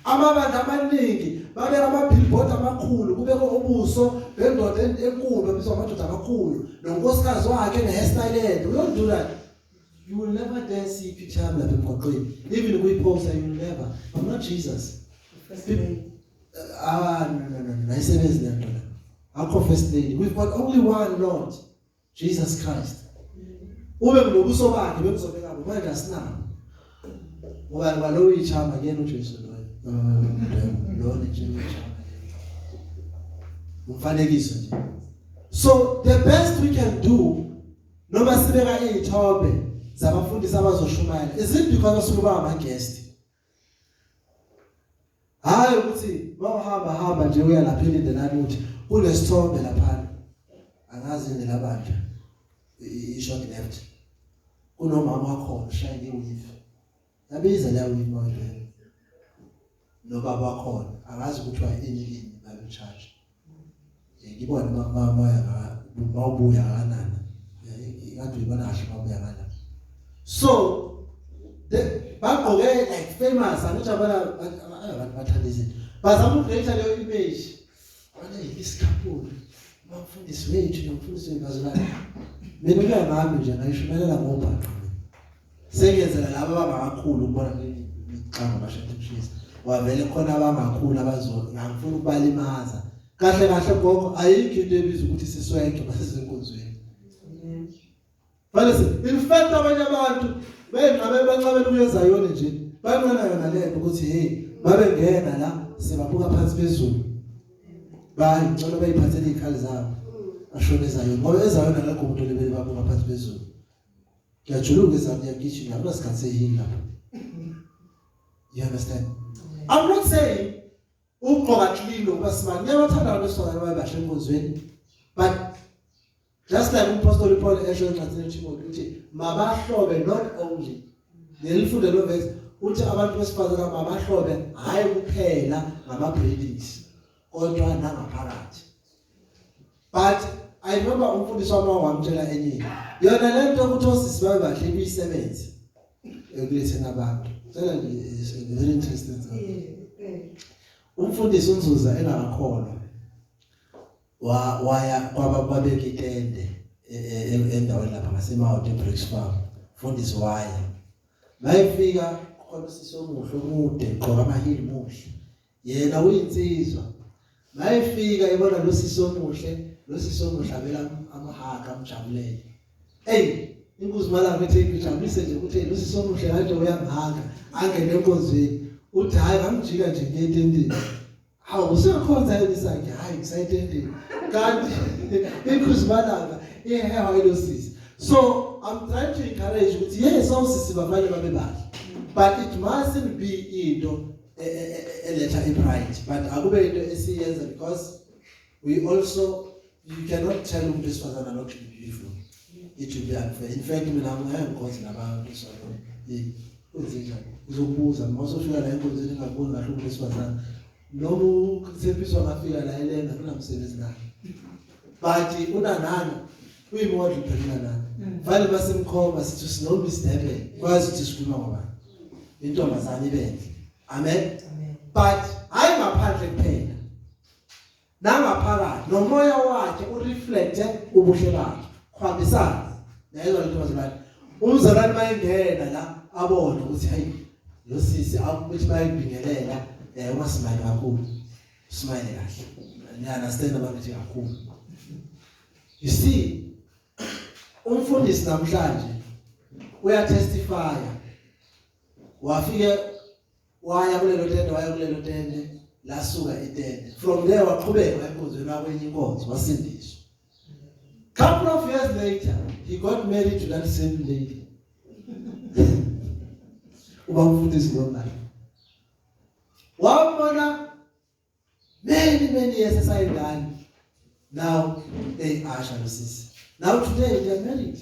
Amabandla amaningi babeka ama-billboard amakhulu kubekho ubuso bendoda enkulu babizwa amadoda amakhulu nonkosikazi wakhe ne-hairstyle. We don't do that. You will never dare see picture like emgwaqweni. Even we poster, you will never. I'm not Jesus. No. I say this there. Our first lady. We've got only one Lord, Jesus Christ. Ube mlobuso bakhe bemzobeka manje asina. Ngoba ngalo ichama yena uJesu lo. Lo nje ichama. Umfanekiso nje. So the best we can do noma sibeka izithobe zabafundisi abazoshumayela is it because basuka ama-guest? Hayi ukuthi bawuhamba nje uya lapha elindelana ukuthi kunesithombe lapha angazi nje labandla i-short left kunomama wakho shayini weave yabiza la weave manje nobaba wakho angazi ukuthi wayini babe charge ngibona mama mawubuya kanana ngathi ibona kahle mawubuya kanana. So the bagqoke like famous angithi abantu bathanda izinto bazama ukugreater leyo image abanye isikhaphula bafundisi wethu nomfundisi webazalwane mina kuya ngami nje ngayishumayela ngobhaqa sengenzela laba abangakakhulu ukubona ngixanga bashayela umshisi wavele khona abangakhulu abazona ngifuna ukubalimaza kahle gogo ayikho into ebiza ukuthi siswenke basezenkonzweni. Balise in fact abanye abantu benqabela ukuyeza yona nje bayibona yona lento ukuthi hey babe ngena la sebabuka phansi phezulu ngicela bayiphathele ikhali zabo ashone ezayo ngoba ezayona ngakho umuntu lebele babuka phansi phezulu. Ngiyajuluka ezami yakitchen lapho sikhathi sehini lapho. You understand? I'm not saying ugqoka clean ngobasimani ngiyabathanda abantu besifazane ababasha enkonzweni but just like uPaul Paul esho encwadini Timothy uthi mabahlobe not only nelifunde lo verse uthi abantu besifazane mabahlobe hayi kuphela ngama-breedings kodwa nangaphakathi. But I remember umfundisi wami wamtshela enye yona lento ukuthi osisi babe bahle kuyisebenze ekuletheni abantu. Tshela nje is very interesting. Umfundisi uNzuza engakakholwa waya kwababeka itende endaweni lapha ngaseMount Bricks Farm. Umfundisi waya mayifika khona usisi omuhle omude gqoka amahili muhle yena uyinsizwa mayifika ibona lo sisi omuhle abela amahaka amjabulele. Hey inkosi malanga ethi ngijabulise nje ukuthi lo sisi omuhle kade uyangihanga angene enkonzweni uthi hayi ngamjika nje ngiyetendeni. Hawu usekhonza yini sakhe hayi ngisayitendeni kanti inkosi malanga iheha lo sisi. So I'm trying to encourage ukuthi yes awusisi bafanye babe bahle but it mustn't be into eletha pride but akube into esiyenza because we also you cannot tell umuntu esifazana not to be beautiful. It will be unfair. In fact mina ngiyangikhozi nabantu so uzenza uzobuza mawusofika la enkonzweni engakuboni kahle umuntu esifazana noma ukusephiswa ngafika la elenga kunamsebenzi naye but unanana uyimodel phela nana vale basemkhomba sithi sinomi sidebe kwazi ukuthi sikhuluma ngobani intombazane ibenhle. Amen. But hayi ngaphandle kuphela nangaphakathi nomoya wakhe ureflecte ubuhle bakhe kuhambisana nayo intombazane umzalwane mayengena la abone ukuthi hayi lo sisi akuthi bayibingelela uma smile kakhulu smile kahle ni understand abantu kakhulu. You see umfundisi namhlanje uyatestify wafike waya kulelo tende lasuka itende from there waqhubeka enkonzweni akwenye inkonzo wasindiswa. Couple of years later he got married to that same lady. Uba umfundisi ngomali wabona many years asayingane now Asha no sisi. Now today they are married.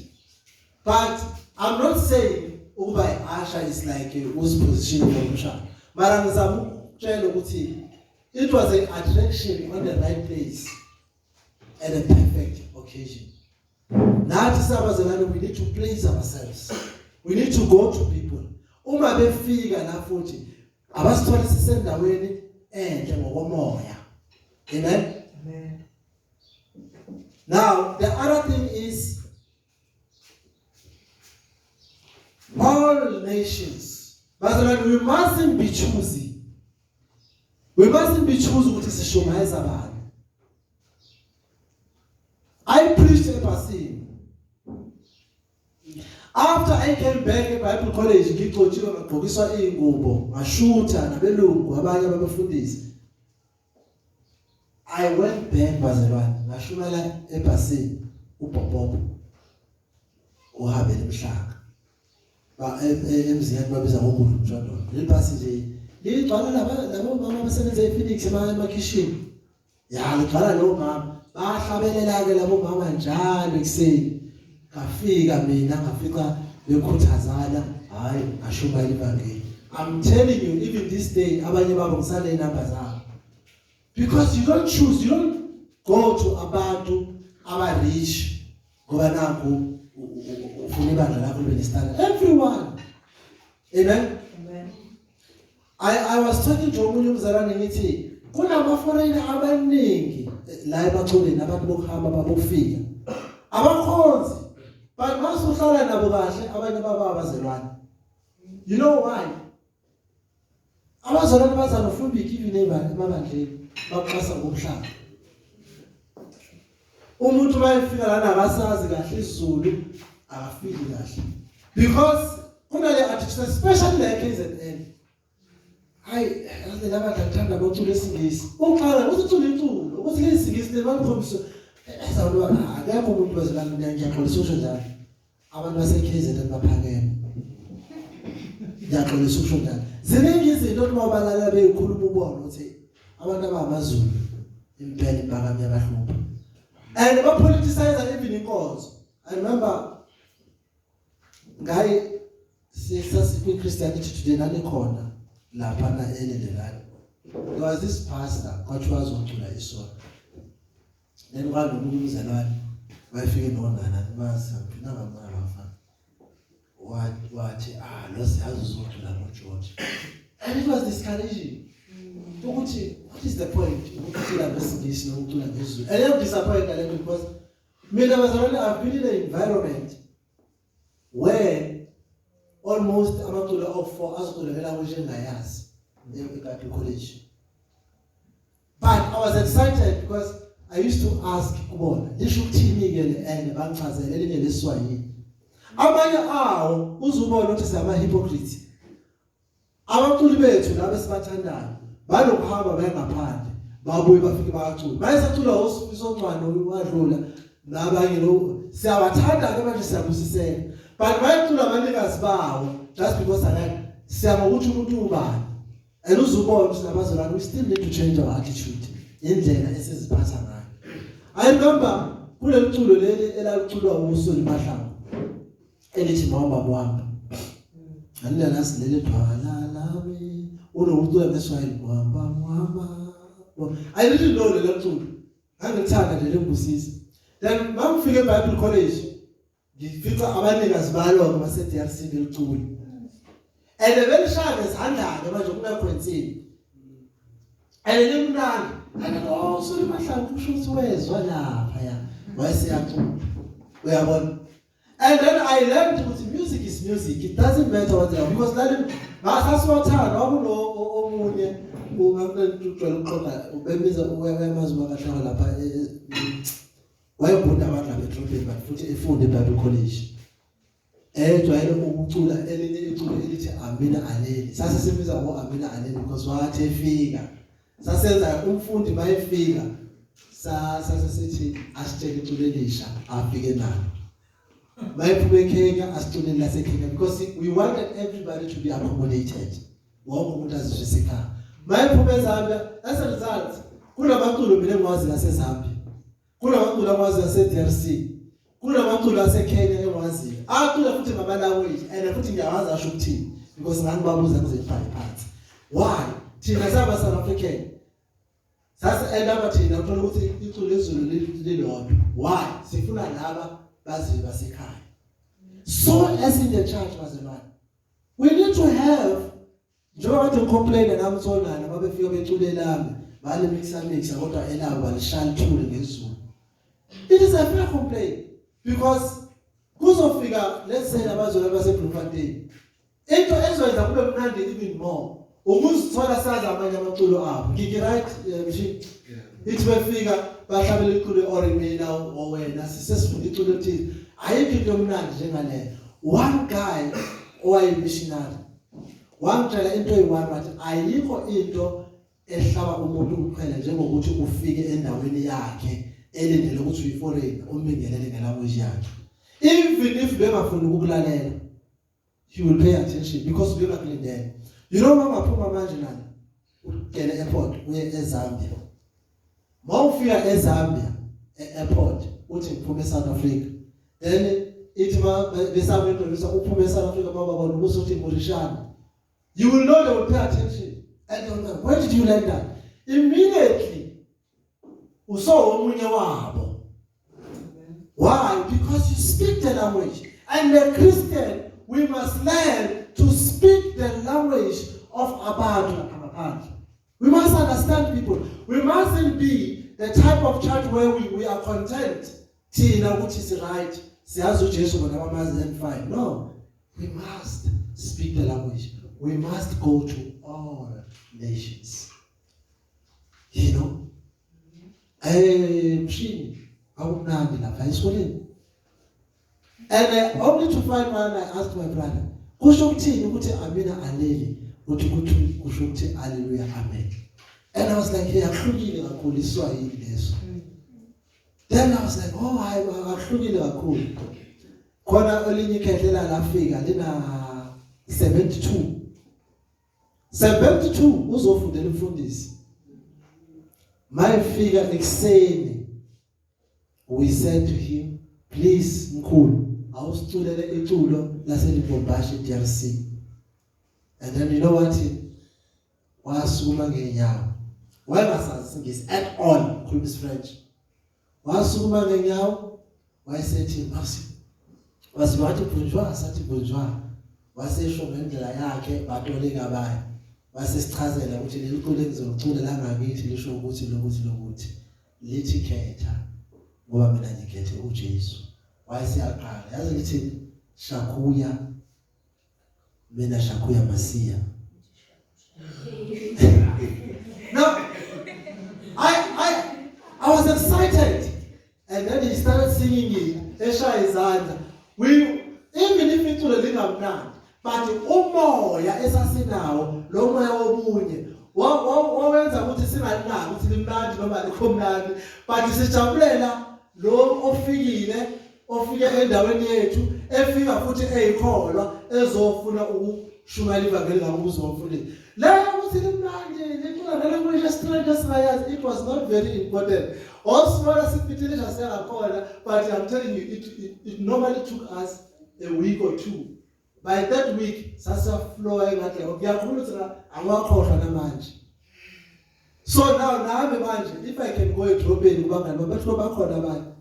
But I'm not saying ukuba Asha is like whose position for umshado. Mara ngizama ukutshela ukuthi it was an attraction on the right place at a perfect occasion. Nathi sabazalwane we need to place ourselves. We need to go to people. Uma befika la futhi abasithola sisendaweni enhle ngokomoya. Amen. Amen. Now, the other thing is, all nations, but we mustn't be choosy. We mustn't be choosy with this shumaizaban. I preached a passing. After I came back at Bible College, I went back bazalwane ngashumela ebhasini uBhobhobho uhabele emhlanga ba emzini babiza ngokulo njalo libhasi nje ligcwala labo mama abasebenza ePhoenix emakhishini ya ligcwala lo mama bahlabelela ke labo mama njalo ekseni ngafika mina ngafika bekhuthazana hayi ngashuma ibangeli. I'm telling you even this day abanye babo ngisale inamba zabo. Because you don't choose, you don't go to abantu aba-rich ngoba nangu ufuna ibandla lakho libe nesitanda. Everyone. Amen. Amen. I was talking to omunye umzalwane ngithi kunama-foreigner abaningi la ebaculeni abantu bokuhamba babokufika abakhonzi but masuhlala nabo kahle abanye babo abazalwane. You know why? Abazalwane bazanofuna ikivini emabandleni baqasa ngomhlaba. Umuntu mayefika lana akasazi kahle isiZulu akafiki kahle because kunale article especially like KZN. Hayi laba bathanda bocula isingisi. Uqala usuthula inculo ukuthi lesingisi lebankhombiso ezawuba akekho umuntu bezalana ngiyaxolisa usho njalo. Abantu base KZN baphakeme. Ngiyaxolisa usho njalo. Ziningi izinto uma balala beyikhuluma ubona ukuthi abantu abamazulu impela impakame yabahlupha and bapoliticize even inkonzo. I remember ngayi sasiphi Christianity today nanikhona lapha na elelelani There was this pastor, kwathiwa azocula isonto. Then one of umzalwane wayefike nonana bazi ngiphinda ngamara bafana. Wathi lo siyazi uzocula ngoJoji. And it was discouraging. Ukuthi what is the point? Ukucula ngesingisi nokucula ngesiZulu. And I'm disappointed because I've been in an environment where almost amaculo of 4 aziculela language engayazi eKapa College. But I was excited because I used to ask kubona lisho ukuthini ke le and bangichazele elinye leSwahili. Abanye awo uzubona ukuthi sama hypocrites. Abaculi bethu laba esibathandayo balokuhamba bayengaphandle babuye bafike bayacula. Bayesacula uSoncwane wadlula nabanye lo siyawathanda ke manje siyabusisela. But bayacula abanikazi bawo just because siyama ukuthi umuntu ubani. And uzubona ukuthi nabazalwane we still need to change our attitude. Indlela esiziphatha ngayo. I remember kuleli culo leli elaculwa uSoli Mahlangu elithi mawamba mwamba. Anila nasi leli dwala lami unokucula ngeSwahili mwamba mwamba. I didn't know leli culo. Angithanda leli mbusisi. Then mangifike eBible College ngifika abanikazi balo base DRC belicula. And eventually isandla manje kunakhwenzini. And limnandi. And Soli Mahlangu kusho ukuthi wezwa lapha ya. Wayesiyacula. Uyabona? And then I learned that music is music. It doesn't matter what they are. Because ngasasiwathanda wakulo omunye ungaqala ukuqoqa ubemiza uyamazi bakahlala lapha wayebunda abantu abetrophet but futhi efunde eBible College. Ejwayele ukucula elinye iculo elithi Amina Aleli. Sasisibiza Amina Aleli because wathi efika. Sasenza umfundi bayefika. Sasisithi asitshele iculo elisha afike nalo. Mayiphume eKenya asicule laseKenya because we wanted everybody to be accommodated. Wonke umuntu azizwe ekhaya. Mayiphume eZambia as a result kunamaculo mina engiwazi laseZambia. Kunamaculo engiwazi laseDRC. Kunamaculo aseKenya engiwazi. Acula futhi ngama language and futhi ngiyawazi asho ukuthini because ngangibabuza ngizefaka phansi. Why? Thina saba South African. Sasa endaba thina uthola ukuthi iculo lezulu lilodwa. Why? Sifuna laba baziwe basekhaya. So as in the church bazalwane. We need to have njengoba kade complain namthonana babefika beculelami bale mixa kodwa elabo balishaya ithule ngezulu. It is a fair complaint because kuzofika let's say abazalwane baseBloemfontein. Into ezoyenza kube mnandi even more. Ukuzithola sazi amanye amaculo abo. Ngiki right mshini? Ithi befika bahlabela iculo orimina owena sisesifunda iculo ethi ayikho into emnandi njengale. One guy owayemissionary wangitshela into eyi-one bathi ayikho into ehlaba umuntu kuphela njengokuthi ufike endaweni yakhe elindele ukuthi uyi-foreign umbingelele ngelanguage yakhe. Even if bengafuni ukukulalela he will pay attention because bengakulindele. You know mangaphuma manje nani ugele airport uye eZambia. Mawufika eZambia airport uthi ngiphume eSouth Africa. Then ithi besaba introduce uphume eSouth Africa baba bona ukuthi ngurishana. You will know they will pay attention. And they'll know, where did you learn that? Immediately usaw omunye wabo. Why? Because you speak the language. And the Christian, we must learn to speak the language of abantu. We must understand people. We mustn't be the type of church where we are content. Thina ukuthi is right. Siyazi uJesu bona bamazi and fine. No. We must speak the language. We must go to all nations. You know? Mshini awumnandi lapha esikoleni. And only to find one I asked my brother, kusho ukuthini ukuthi Amina Aleli uthi kusho ukuthi hallelujah amen. And I was like, hey, akuhlukile kakhulu iSwahili leso. Then I was like, oh, akuhlukile kakhulu. Khona elinye ikhehlela lafika lina 72 uzofundela umfundisi. Mayifika ekuseni we said to him, please mkhulu awusiculele iculo laseLibombashi DRC. And then you know what? wasukuma ngenyawo wayengasazi isingisi at all khuluma French wasukuma ngenyawo wayesethi wathi bonjour sathi bonjour wasesho ngendlela yakhe batoleka baye wasesichazela ukuthi leli culo engizocula la ngakithi lisho ukuthi lokuthi lithi khetha ngoba mina ngikhethe uJesu wayesiyaqala yazi lithi shakuya mina shakuya masiya. Now I was excited and then he started singing it eshaya izandla even if iculo lingamnandi but umoya esasinawo lo moya wobunye wawenza ukuthi singalinaki ukuthi limnandi noma likhomnandi but sijabulela lo ofike endaweni yethu efika futhi eyikholwa ezofuna ukushumayela ivangeli ngakuzo wamfundisi la ukuthi limnandi licula nalemoya strange sayazi. It was not very important also sipitilisha sengakhona but I'm telling you it normally took us a week or two. By that week sasaflow engathi ngiyakhuluma ukuthi angwakhohlwa namanje. So now nami manje if I can go edrobheni kubangani babathu bakhona abantu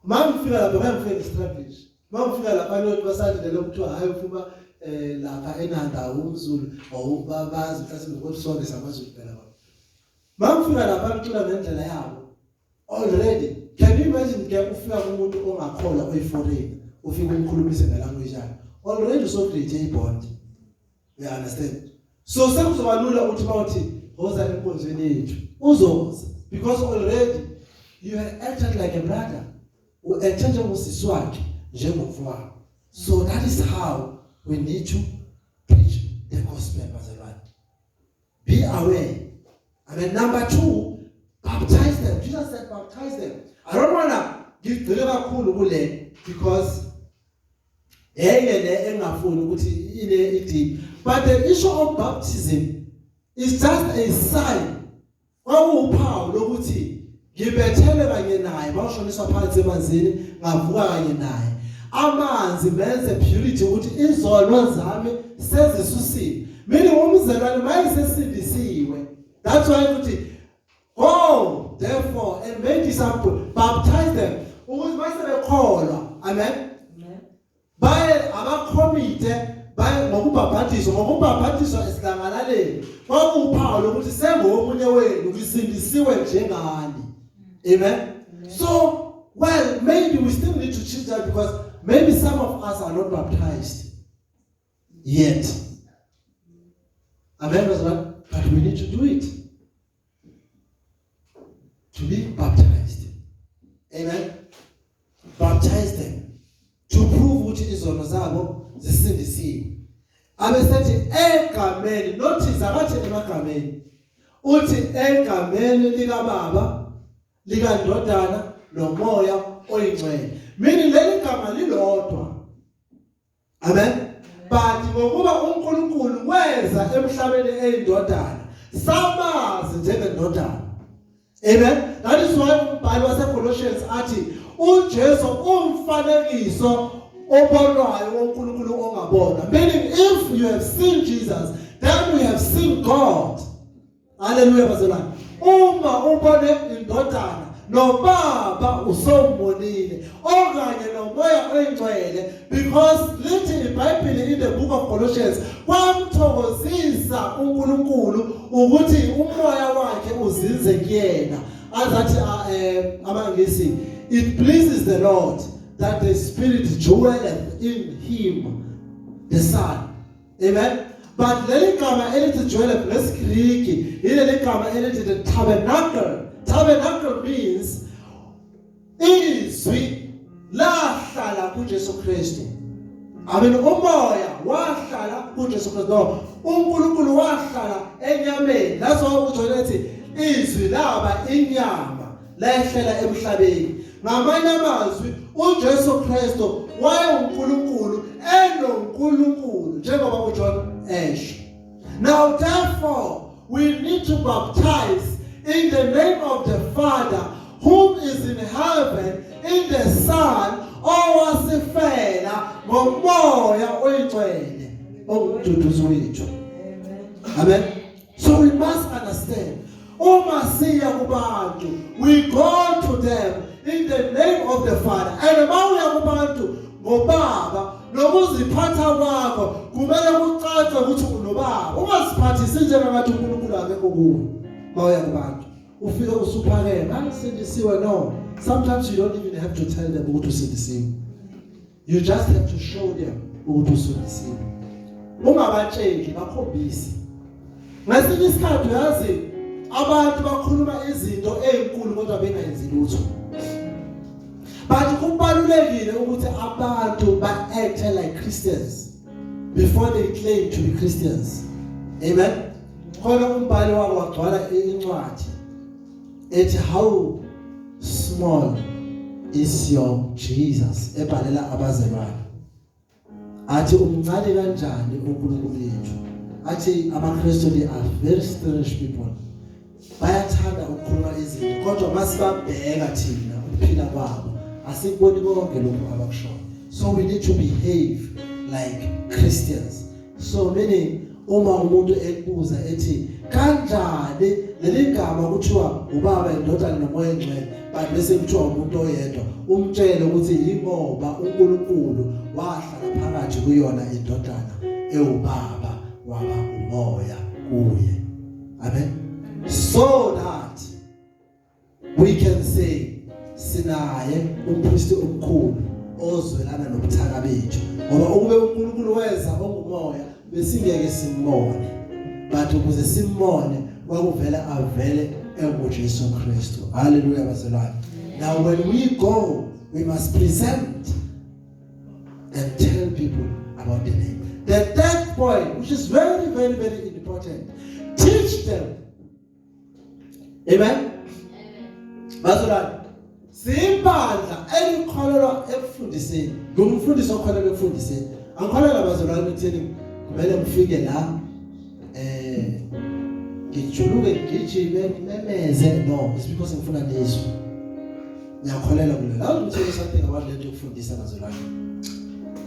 mangifika lapha ngifika establish mangifika lapha nothi basandile lokuthiwa hayi ufuma lapha enanda umZulu awubabazi mhlawumbe ukuthi sonke samaZulu phela baba mangifika lapha ngicula ngendlela yabo already. Can you imagine ke ufika kumuntu ongakholwa oyiforeign ufika umkhulumise ngelanguage yakhe already so create a bond. You understand? So sekuzobalula ukuthi bawuthi hoza enkonzweni yethu uzoza because already you have acted like a brother uentshenge ngosisi wakhe njengomfowabo. So that is how we need to preach the gospel bazalwane. Be aware. And then number 2, baptize them. Jesus said baptize them. I don't want to give deliver cool kule because engafuni ukuthi ile deep. But the issue of baptism is just a sign. Uphawu lokuthi ngibethele kanye naye bawushoniswa phansi emanzini ngavuka kanye naye. Amanzi benze purity ukuthi izono zami sezisusile. Mina umzalwane mayisesindisiwe. That's why ukuthi go therefore and make disciples, baptize them. Ukuthi basebekholwa. Amen. Baye abakhomite baye ngokubhabhatiswa esihlanganaleni kwakuphawu lokuthi sengomunye wenu kusindisiwe njengani. Amen. So well maybe we still need to change that because maybe some of us are not baptized yet. Amen. But we need to do it. To be baptized. Amen. Baptize them. To prove which izono zabo zisindisiwe. Abesethi egameni notice akathi emagameni. Uthi egameni lika baba, lika ndodana nomoya oyingcwele. Meaning leli gama lilodwa. Amen. But ngokuba uNkulunkulu weza emhlabeni eyindodana, samazi njengendodana. Amen. That is why umbhali waseColossians athi uJesu umfanekiso obonwayo woNkulunkulu ongabonwa. Meaning if you have seen Jesus, then we have seen God. Hallelujah bazalwane. Uma ubone indodana nobaba usombonile okanye nomoya oyingcwele because lithi iBhayibheli in the book of Colossians kwamthokozisa uNkulunkulu ukuthi umoya wakhe uzinze kuyena azathi amangisi it pleases the Lord that the Spirit dwelleth in him the Son. Amen. But leli gama elithi dwelleth lesiGriki ileli gama elithi the tabernacle. Tabernacle means izwi lahlala kuJesu Kristu. Amen. Umoya wahlala kuJesu Kristu. uNkulunkulu wahlala enyameni. That's why uJohn ethi izwi laba inyama lahlela emhlabeni. Ngamanye amazwi uJesu Kristu wayeUNkulunkulu enoNkulunkulu njengoba uJohn esho. Now therefore we need to baptize in the name of the Father whom is in heaven, in the Son owasifela ngomoya oyingcwele ongududuzo wethu. Amen. So we must understand. Uma siya kubantu, we go to them in the name of the Father. And mawuya kubantu ngobaba nokuziphatha kwakho kumele kucace ukuthi unobaba. Ungaziphathisi njengathi uNkulunkulu akekho kuwe. Mawuya kubantu ufike usuphakeme angisindisiwe no. Sometimes you don't even have to tell them ukuthi usindisiwe. You just have to show them ukuthi usindisiwe. Ungabatsheli bakhombise. Ngesinye isikhathi uyazi abantu bakhuluma izinto ezinkulu kodwa bengayenzi lutho. But kubalulekile ukuthi abantu ba-act like Christians before they claim to be Christians. Amen. Khona umbhali wabo wagcwala incwadi ethi how small is your Jesus ebhalela abazalwane. Athi umncane kanjani uNkulunkulu wethu. Athi amaKristu they are very strange people. Bayathanda ukukhuluma izinto kodwa masibabheka thina ukuphila kwabo asikuboni konke lokho abakushoyo. So we need to behave like Christians. So meaning uma umuntu ebuza ethi kanjani leli gama kuthiwa ubaba indodana nomoya engcwele but bese kuthiwa umuntu oyedwa umtshele ukuthi yingoba uNkulunkulu wahlala phakathi kuyona indodana ewubaba waba umoya kuye. Amen. So that we can say sinaye umpristi omkhulu ozwelana nobuthaka bethu ngoba ukube uNkulunkulu weza ongumoya besingeke simbone but ukuze simbone kwakuvela avele enguJesu Kristu. Hallelujah bazalwane. Now when we go we must present and tell people about the name. The third point, which is very very very important, teach them. Amen. Bazalwane, simbandla elikholelwa ekufundiseni. Ngumfundisi okholelwa ekufundiseni. Angikholelwa bazalwane ekutheni kumele ngifike la ngijuluke ngijime ngimemeze. No, it's because ngifuna lezo. Ngiyakholelwa kulelo. I'll tell you something about lento yokufundisa bazalwane.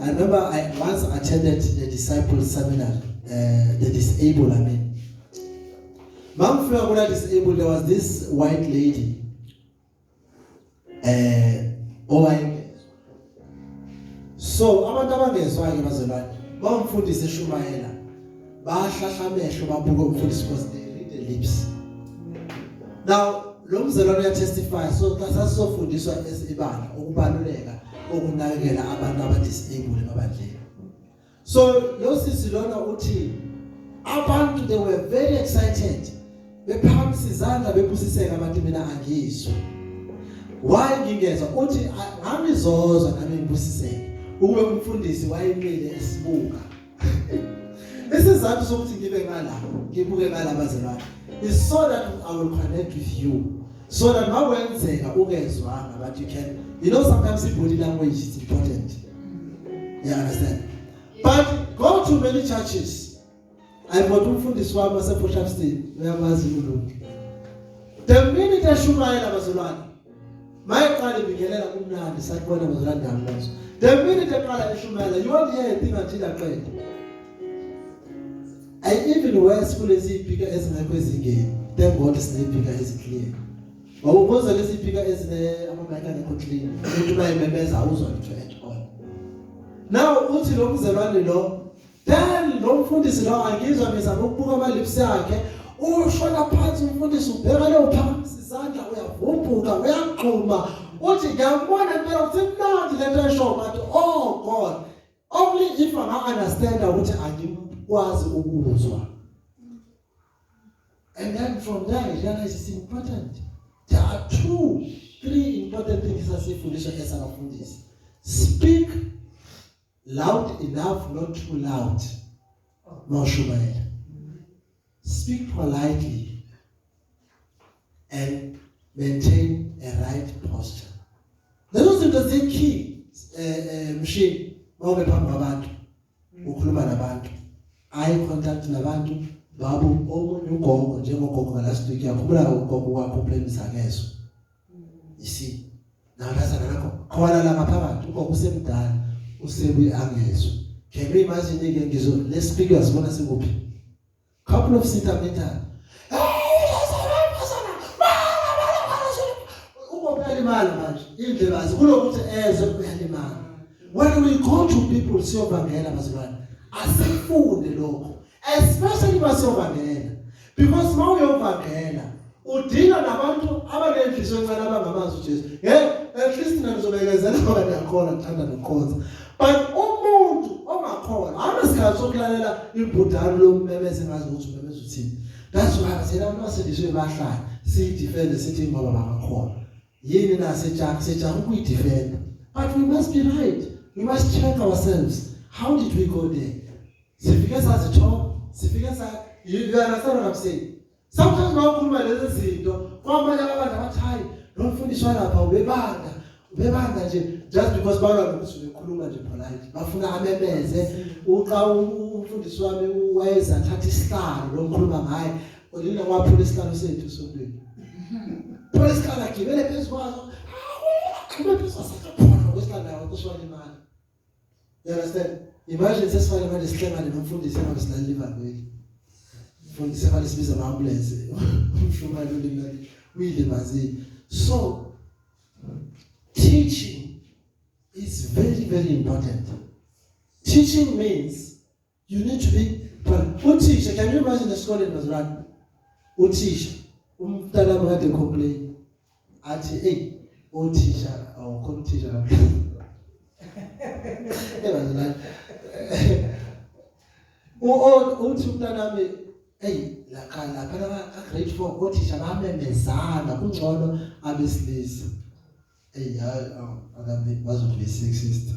I remember I once attended the disciples seminar, the disabled, I mean. Mamfika kula disabled, there was this white lady. So abantu abangezwa ke bazalwane bamfundisa eshumayela bahlahla amehlo babuka umfundisi because they read the lips. Now lo mzalwane uyatestify so sasizofundiswa esibala ukubaluleka okunakekela abantu abadisabled emabandleni. So lo sisi lona uthi abantu they were very excited bephamisa izandla bebusiseka abantu mina angizwa. Why ngingezwa uthi ngangizozwa nami ngibusiseke ukube umfundisi wayemile esibuka. Isizathu sokuthi ngibe ngala ngibuke ngala bazalwane is so that I will connect with you so that mawenzeka ungezwanga but you can, you know, sometimes body language is important. You understand? But go to many churches. I've got umfundisi wami wasePortchester uyakwazi umuntu. The minute eshumayela bazalwane mayiqala ibingelela kumnandi sakubona bazalwane ndamlazo. The minute eqala eshumayela you won't hear anything until aqeda. I even wear school ezibhika ezingekho ezingeni. Thank God sinebhika eziclear. Wawubuza lezi bhika ezine amabhaka ngekho clean. Umuntu bayimemeza awuzwa litho at all. Now uthi lo mzalwane lo then lo mfundisi lo angizwa mezama ukubuka ama lips yakhe ushona phansi umfundisi ubheka lo phansi izandla uyavumbuka uyaqhuma uthi ngiyabona impela ukuthi mnandi lento esho but oh God only if I understand ukuthi angikwazi ukuzwa. And then from there I realize it's important. There are 3 important things asifundiswa esabafundisi. Speak loud enough, not too loud. No shumayela. Speak politely and maintain a right posture. Lezo zinto zikey mshini mawube phambi kwabantu ukhuluma nabantu. Eye contact nabantu babu omunye ugogo njengogogo last week yakhumbula ugogo wakho problem sakeso. You see? Nabazana nakho khona la ngaphakathi ugogo usemdala usebuye angezwe. Can you imagine again ngizo let's speak yasibona sikuphi? Couple of centimeters Uyalimala manje indlebazi kulokuthi eze uyalimala. When we go to people siyobangela bazalwane asifunde lokho, especially basiyobangela, because uma uyobangela udinga nabantu abanenhliziyo encane abangamazi uJesu. At least nina nizobekezela ngoba niyakhona ngithanda nokukhonza. But umuntu ongakhona anesikhathi sokulalela ibhudalo lommemeze ngazi ukuthi ummemeze uthini. That's why thina abantu asediswe bahlala siyidefend sithi ngoba bangakhona. Yini na sejaku ukuyidefend. But we must be right. We must check ourselves. How did we go there? Sifike sazithoba, sifike sa you understand what I'm saying? Sometimes mawukhuluma lezi zinto kwamanye abantu abathi nomfundiswa lapha ubebanga nje just because balwa ukuthi ubekhuluma nje polite. Bafuna amemeze uqa umfundisi wami wayeza thatha isihlalo lomkhuluma ngaye odina kwaphula isihlalo sethu sokuthi. Phela isihlalo agibele phezukwazo. Kube phezukwazo kwesihlalo nawo kushona imali. You understand? Imagine sesifane manje sihlangane nomfundisi ngabe silaliva kweli. Mfundisi manje sibiza ama-ambulance. Umshumane ulimali uyilibazile. So teaching is very, very important. Teaching means you need to be teacher. Can you imagine the school in Mazran? Teacher. Umntana wakade complain. Athi, hey, teacher, come teacher. Uthi umntana wami hey lapha grade 4 othisha bamemezana kungcono abesilisa. Hey akabe bazobe sexist.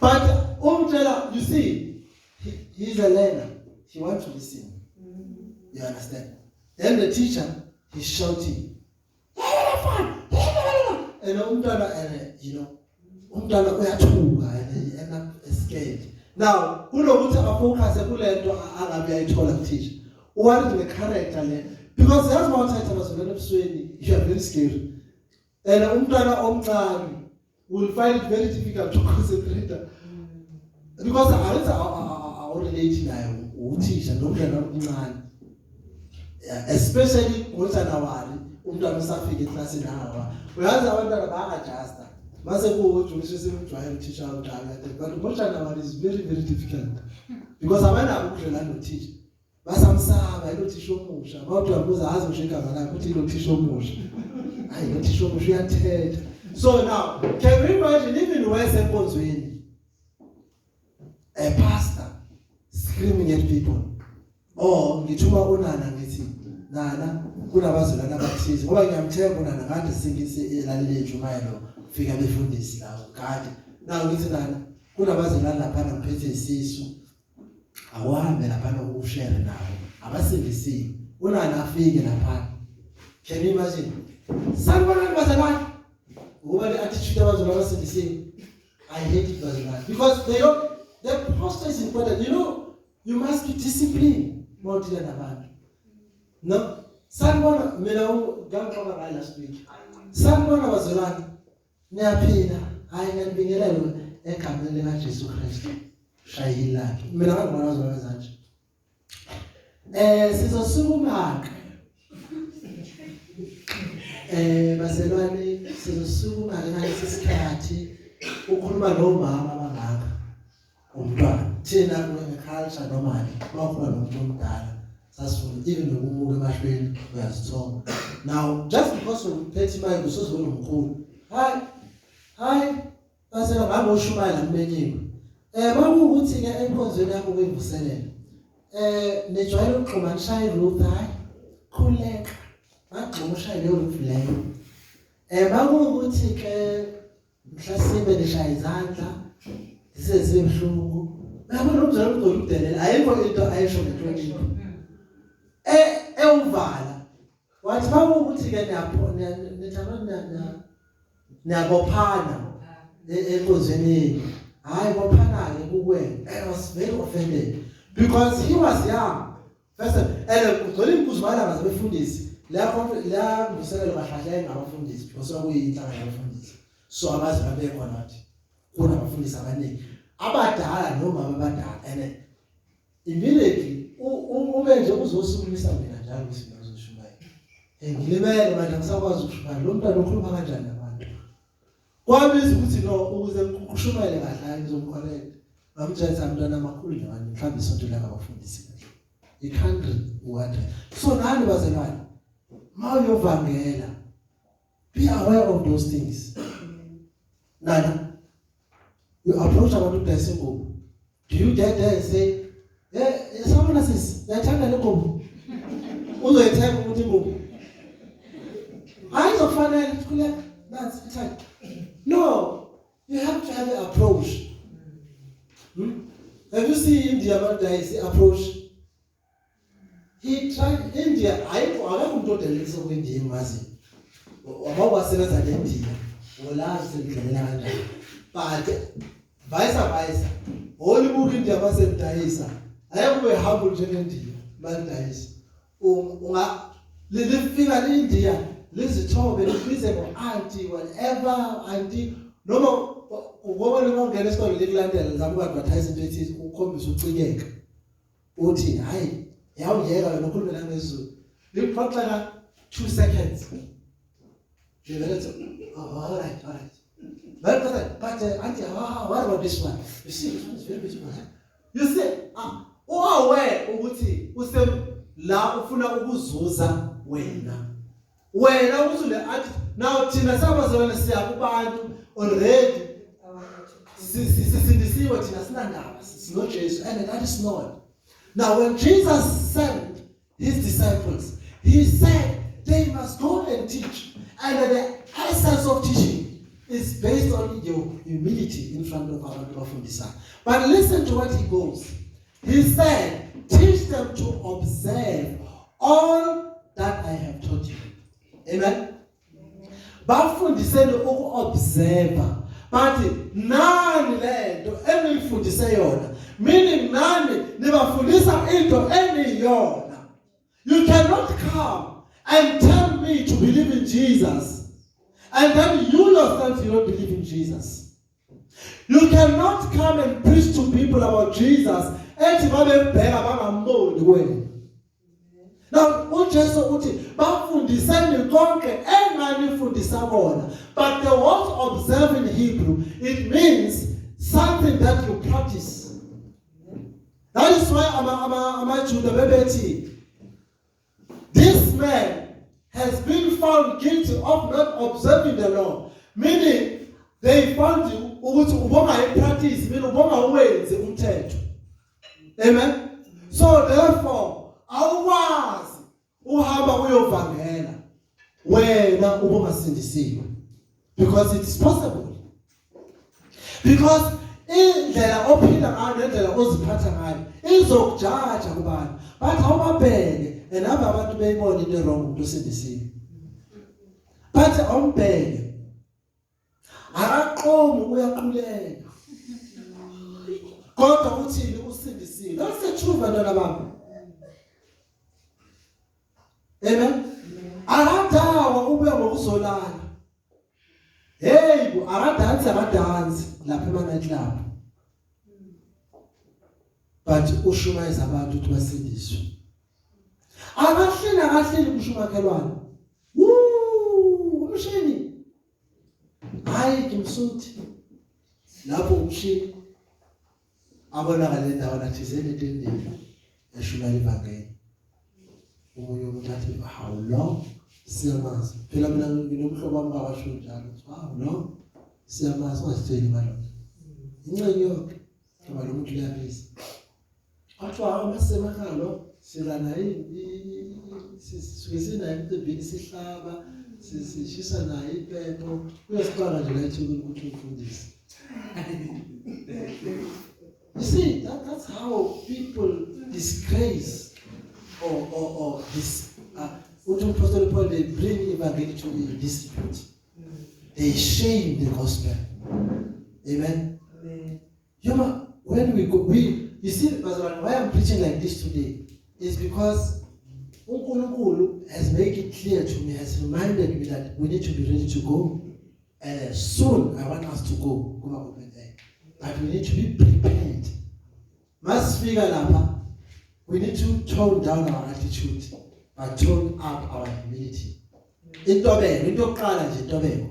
But umtshela, you see, he's a learner. He wants to listen. You understand? Then the teacher, he's shouting. And umntana umntana uyathuka and he end up scared. Now, kulokuthi afocus kulento angabe ayithola kuteacher. What is the character le? Because that's what I tell us when ebusweni you are very scared. And umntana omncane will find it very difficult to concentrate. Because I relate nayo uteacher nomntana omncane. Especially umntana wali umntana usafika eclassini hawa. Uyazi abantwana baka-adjusta. Mase kuwujuliswe simjwayele teacher utala. But umntana wali is very, very difficult. Because abana ukudlala no teacher. Basamsaba ilo teacher omusha. Abantu babuza azi ushika ngala ukuthi ilo teacher omusha. Hayi lo teacher omusha uyathetha. So now, can we imagine even worse enkonzweni? A pastor screaming at people. Or ngithuma unana ngithi nana kunabazalwana abathize ngoba ngiyamthemba unana kade singise elalile ejumayelo fika befundisi lawo kade nawo ngithi nana kunabazalwana lapha ngiphethe isisu awahambe lapha ukushare nawo abasindisiwe unana afike lapha. Can you imagine? Sanibona bazalwana ngoba le attitude abazalwana abasindisiwe. I hate it bazalwana because they don't, the posture is important. You must be disciplined. More than abantu. No, sanibona mina ngangixoxa ngayo last week. Sanibona bazalwane niyaphila. Hayi ngiyanibingelela egameni likaJesu Kristu. Shayila. Mina ngibona bazalwane kanje. Sizosukuma. Bazalwane sizosukuma ngalesi sikhathi ukhuluma nomama abangaka. Umntwana thina kune-culture normally bakhona nomuntu omdala sasifuna even nokumuka emahlweni uyazithoma. Now just because uphethe imali usozibona umkhulu hayi basela ngabe ushumayela mmenyiwe bakuwukuthi-ke enkonzweni yakho kuyivuselela nejwayele ukuxhuma nishaye iruth hayi khuleka bagxuma ushaye leyo ruth leyo bakuwukuthi-ke mhlasimbe nishaye izandla zisezibuhlungu. Uyabona umzali ugcwele ukudelela ayikho into ayisho ngenhlonipho. Ewuvala. Wathi bakuwukuthi-ke niyabophana enkonzweni yenu. Hayi bophana-ke kukwena. I was very offended because he was young. First ugcwele imbuzo malanga zabefundisi. La mvuselelo bahlahla engabafundisi because kwakuyinhlanga yabafundisi. So abazi babekho nathi. Kuna abafundisi abaningi abadala noma abadala and immediately ube nje uzosukumisa mina njalo isinto uzoshumayela. Ngilibele manje ngisakwazi ukushumayela. Lo mntwana ukhuluma kanjani nabantu? Kwabiza ukuthi no ukuze ukushumayele kahle ngizomcorrect. Ngamtshela mntwana amakhulu njani mhlawumbe isonto la abafundisi kahle. I-country uwade. So nani bazalwane? Mawuyovangela. Be aware of those things. Nana, you approach abantu udayisa ingubo. Do you get there and say, someone says, yathanda le ngubo. Uzoyithenga ukuthi ingubo. Ayizofanele kukhuleka. That's it's like, no, you have to have an approach. Have you seen India about guys approach? He tried India. I don't know the lyrics of India. What was it in India? But vice versa. Only book India was in Daisa. I am very humble to India. But Daisa. Little figure in India. Listen to me. Listen to auntie. Whatever auntie. No more. Woman won't get us to little and some advertising places who come to Tigek. Oti, hi. How yeah, no good than this. You put like 2 seconds. All right. But auntie, what about this one? You see, this one is very beautiful. You see, oh, where Uti, Usem La Ufuna Uzuza, wena uzule athi now thina sabazalwane siyakubantu already sisindisiwe thina sinandaba sino Jesu and that is not. Now when Jesus sent his disciples, he said they must go and teach, and the essence of teaching is based on your humility in front of our Lord. But listen to what he goes. He said, teach them to observe all that I have taught you. Amen. Bafundiseni uku-observe. But nani lento enifundise yona. Meaning nani nibafundisa into eniyona. You cannot come and tell me to believe in Jesus, and then you yourself you don't believe in Jesus. You cannot come and preach to people about Jesus and now, uJesu uthi bafundiseni konke enganifundisa kona. But the word observe in Hebrew, it means something that you practice. That is why Judah bebethi, this man has been found guilty of not observing the law. Meaning, they found you ukuthi ubonga practice, meaning ubonga uwenze umthetho. Amen. So therefore, awukwazi uhamba uyovangela wena ubungasindisiwe, because it is possible. Because indlela ophila ngayo nendlela oziphatha ngayo izokujaja kubantu. But awubabheke and aba abantu beyibona into wrong umuntu osindisiwe. But awumbheke akaqomi uyaquleka. Kodwa uthini usindisiwe. That's the truth bantwana bami. Amen. Akadawa ube ngokuzolala. Hey, akadansi lapha ema-night club. But ushumayeza abantu ukuthi basindiswe. Akahleli kushumakhelwana. Umshini. Hayi kimsuthi. Lapho umshini abonakala endawo nathizeni entendeni eshumayela ivangeli. Umuntu athi how long siyamazi phela mina nginomhlobo wami akasho njalo how long siyamazi ungasitsheli malo incenye yonke ngoba lo muntu uyabiza athiwa amasemakhalo silana sisuke emcimbini sihlaba sishisa naye ipepo uyasiqala nje la eThekwini ukuthi ufundise. You see, that's how people disgrace or this. What Apostle Paul, they bring evangelism to a dispute. They shame the gospel. Amen. You know, when we go, you see, why I'm preaching like this today is because Unkulunkulu has made it clear to me, has reminded me that we need to be ready to go. And soon I want us to go. But we need to be prepared. Must figure out We need to tone down our attitude, but tone up our humility. Intobeko, into yokuqala nje intobeko.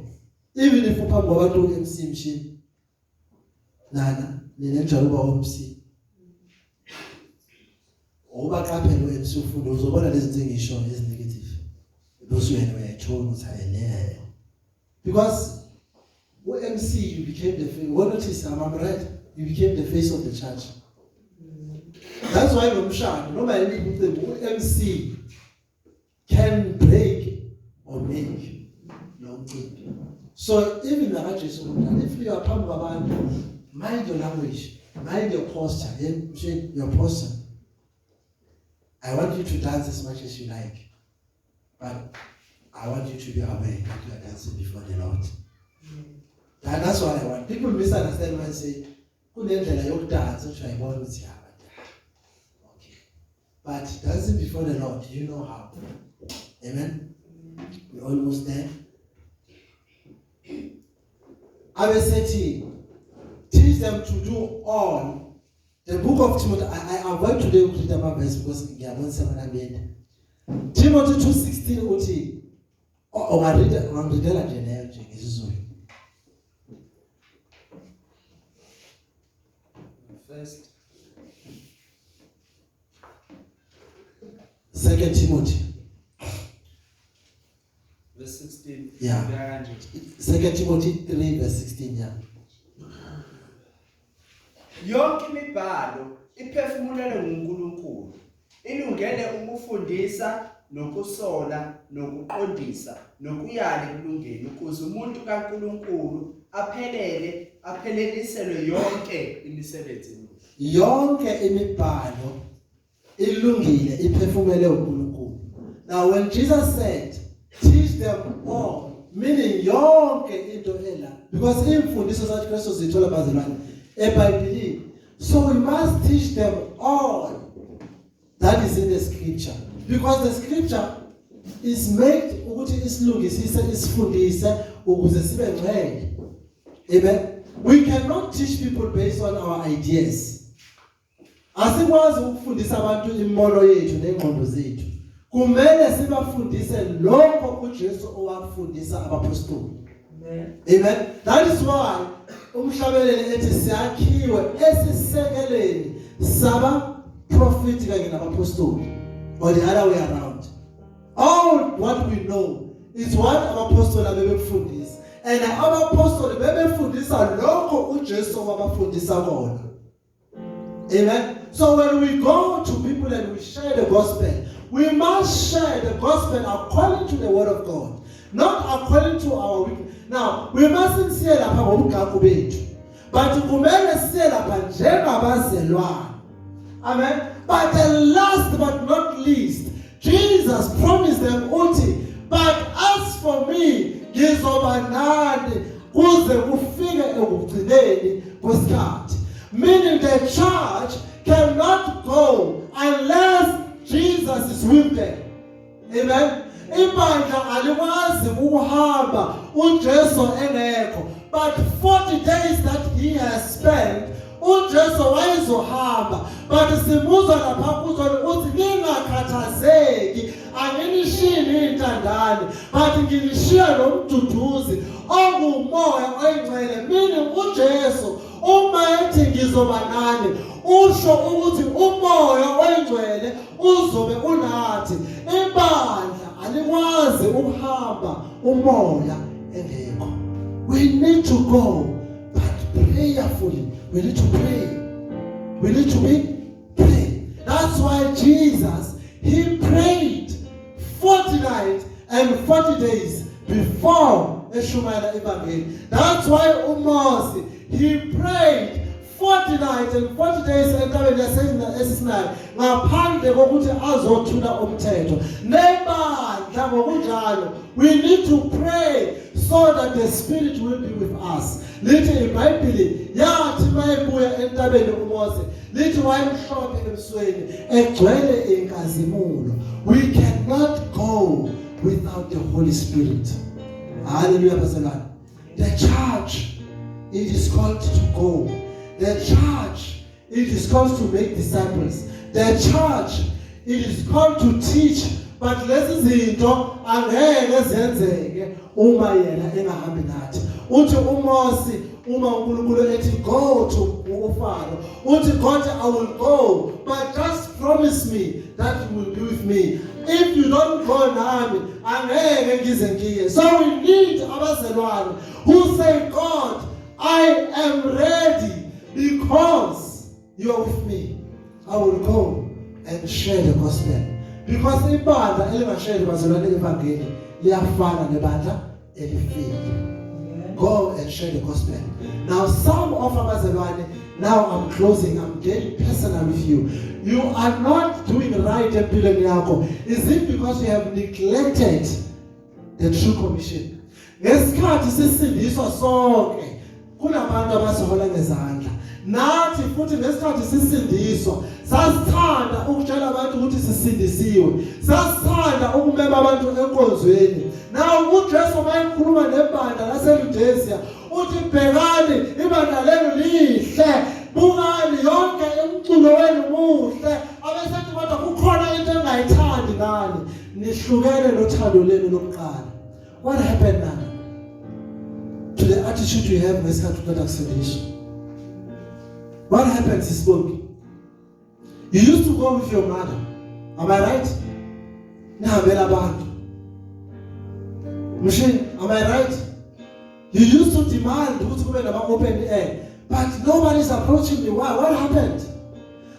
Even if uphambi kwabantu uMC mshini. Nana, ninenjalo uba uMC. Ubaqaphela uMC ufunda uzobona lezi zinto engisho ezinegative. Those who are tone uthayele. Because uMC you became the face. What notice I'm right? You became the face of the church. That's why normally people think MC can break or make long thing. So even if you are part of a band, mind your language, mind your posture, your posture. I want you to dance as much as you like, but I want you to be aware that you are dancing before the Lord. And that's what I want. People misunderstand when I say, dance, okay. But dancing before the Lord, you know how. Amen? We're almost there. I will say to you, teach them to do all. The book of Timothy, I avoid today to read about verse because I want someone I made. Timothy 2:16 OT. Oh, I read it on the Dela First. 2 Timothy. Verse 16. Yeah. 2 Timothy 3 verse 16. Yeah. Yonke imibhalo iphefumulelwe nguNkulunkulu. Ilungele ukufundisa, nokusola, nokuqondisa, nokuyala ekulungeni ukuze umuntu kaNkulunkulu apheleliselwe yonke imisebenzi emihle. Yonke imibhalo ilungile iphefumele uNkulunkulu. Now when Jesus said, teach them all, meaning yonke into ela, because imfundiso zathi Kristu zithola bazalwane eBhayibhelini. So we must teach them all that is in the scripture, because the scripture is made ukuthi isilungisise isifundise ukuze sibe ngcwele. Amen. We cannot teach people based on our ideas. Asikwazi ukufundisa abantu imimono yethu nengqondo zethu. Kumele sibafundise lokho uJesu owafundisa abapostoli. Amen. That is why umhlabeleli ethi siyakhiwe esisekeleni saba prophet kanye nabapostoli, or the other way around. All what we know is what abapostoli abebefundisa, and abapostoli bebefundisa lokho uJesu owabafundisa bona. Amen. So when we go to people and we share the gospel, we must share the gospel according to the word of God, not according to our weakness. Now, we mustn't say lapha ngobugagu bethu, but kumele siye lapha njengabazelwane. Amen. But the last but not least, Jesus promised them uthi, but as for me, ngizoba nani kuze kufike ekugcineni kwesikhathi. Meaning the church cannot go unless Jesus is with them. Amen. Ibandla alikwazi ukuhamba uJesu engekho, but 40 days that he has spent, uJesu wayezohamba, but simuzwa lapha kuzona uthi ningakhathazeki, anginishini intandane, but nginishiya nomduduzi ongumoya oyingcwele. Meaning uJesu uma ethi ngizoba nani, usho ukuthi umoya oyingcwele uzobe unathi. Ibandla alikwazi ukuhamba umoya engekho. We need to go, but prayerfully. We need to pray. We need to pray. That's why Jesus, he prayed 40 nights and 40 days before Eshumayela Evangeli. That's why Moses, he prayed 40 nights and 40 days entabeni yaseSinai ngaphandle kokuthi azothula umthetho. Nebandla ngokunjalo, we need to pray so that the Spirit will be with us. Lithi iBhayibheli yathi mayebuya entabeni uMose, lithi wayemhlophe ebusweni egcwele inkazimulo. We cannot go without the Holy Spirit. Hallelujah, bazalwane. The church, it is called to go. The church, it is called to make disciples. The church, it is called to teach, but lezi zinto angeke zenzeke uma yena engahambi nathi. Uthi uMosi uma uNkulunkulu ethi go to uFaro, uthi God, I will go, but just promise me that you will be with me. If you don't go nami angeke ngize ngiye. So we need abazelwane who say, God, I am ready because you are with me. I will go and share the gospel. Because ibandla elingashare bazalwane evangeli liyafana nebandla elifile. Go and share the gospel. Now some of abazalwane, now I'm closing, I'm getting personal with you. You are not doing right empilweni yakho. Is it because you have neglected the true commission? Ngesikhathi sisindiswa sonke kunabantu abasohola ngezandla. Nathi futhi ngesikhathi sisindiswa sasithanda ukutshela abantu ukuthi sisindisiwe. Sasithanda ukumema abantu enkonzweni. Now uJesu mayekhuluma nebandla laseLudesia uthi bhekani ibandla lenu lihle, bukani yonke umculo wenu muhle, abesethi kodwa kukhona into engayithandi ngani, nihlukene nothando lenu lokuqala. What happened now to the attitude you have ngesikhathi uqeda kusindiswa? What happened, Sisibongi? You used to go with your mother, am I right? Nihambela abantu. Machine, am I right? You used to demand ukuthi kube nama open air, but nobody is approaching me. Why? What happened?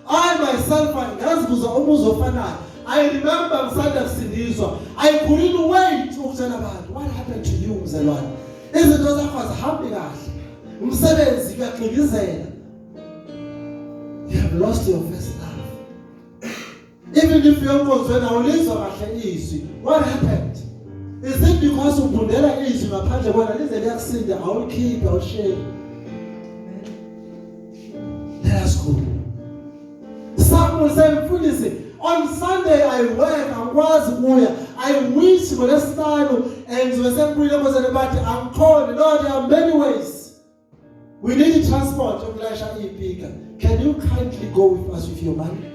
I myself, ngazibuza umbuzo ofanayo. I remember ngisanda kusindiswa. I couldn't wait ukutshela abantu. What happened to you, mzalwane? Izinto zakho azihambi kahle. Umsebenzi kuyaqhikizela. You have lost your first love. Even if you're concerned, awulizwa kahle izwi. What happened? Is it because ubundela izwi ngaphandle kwena lize liyakusinda awulikhiphe awushare? Let us go. Someone said, mfundisi, on Sunday I work, angikwazi kuya. I wish ngolesihlanu enziwe sempilo kozele bathi angikhona. No, there are many ways. We need transport yokulayisha ipika. Can you kindly go with us with your money?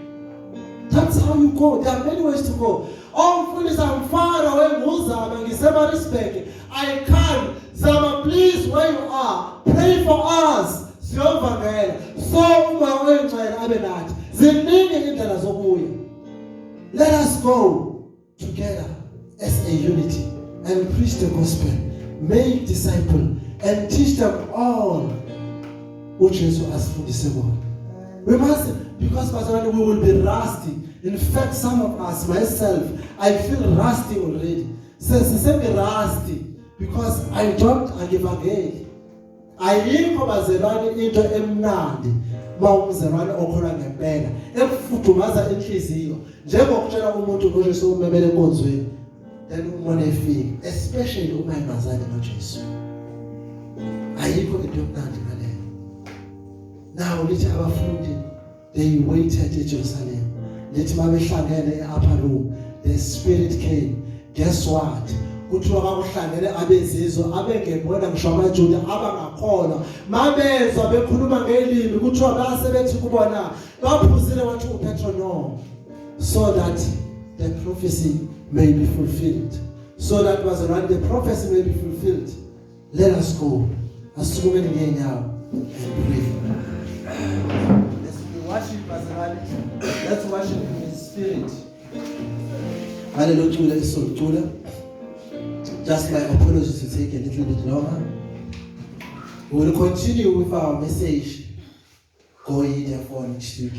That's how you go. There are many ways to go. Oh, mfundisi, I'm far away. Nguzama ngiseMaritzburg. I can't. Zama, please, where you are, pray for us. Siyovangela. So uma wengcwele abe nathi. Ziningi indlela zokuya. Let us go together as a unity and preach the gospel, make disciples, and teach them all what Jesus asifundise bona. We must, because Pastor, we will be rusty. In fact, some of us, myself, I feel rusty already. Semi rusty because I don't evangeli. Ayikho bazalwane into emnandi mawumzalwane okhona ngempela ekufudumaza inhliziyo njengokutshela umuntu ngoJesu umemele enkonzweni then umone efika, especially uma engazali noJesu. Ayikho into emnandi ngaleyo. Now lithi abafundi, they waited at Jerusalem. Lithi babehlangene e-upper room, the Spirit came. Guess what? Kuthiwa kwakuhlangene abezizwe abengebona ngisho amaJuda abangakholwa mabezwa bekhuluma ngelimi kuthiwa basebethi kubona baphuzile wathi uPetro no, so that the prophecy may be fulfilled, so that the prophecy may be fulfilled. Let us go. Asukumeni ngenyawo and pray. Let's worship bazalwane. Let's worship in spirit. Hallelujah. Isojula. Just my apologies to take a little bit longer. We will continue with our message. Go ye therefore next week.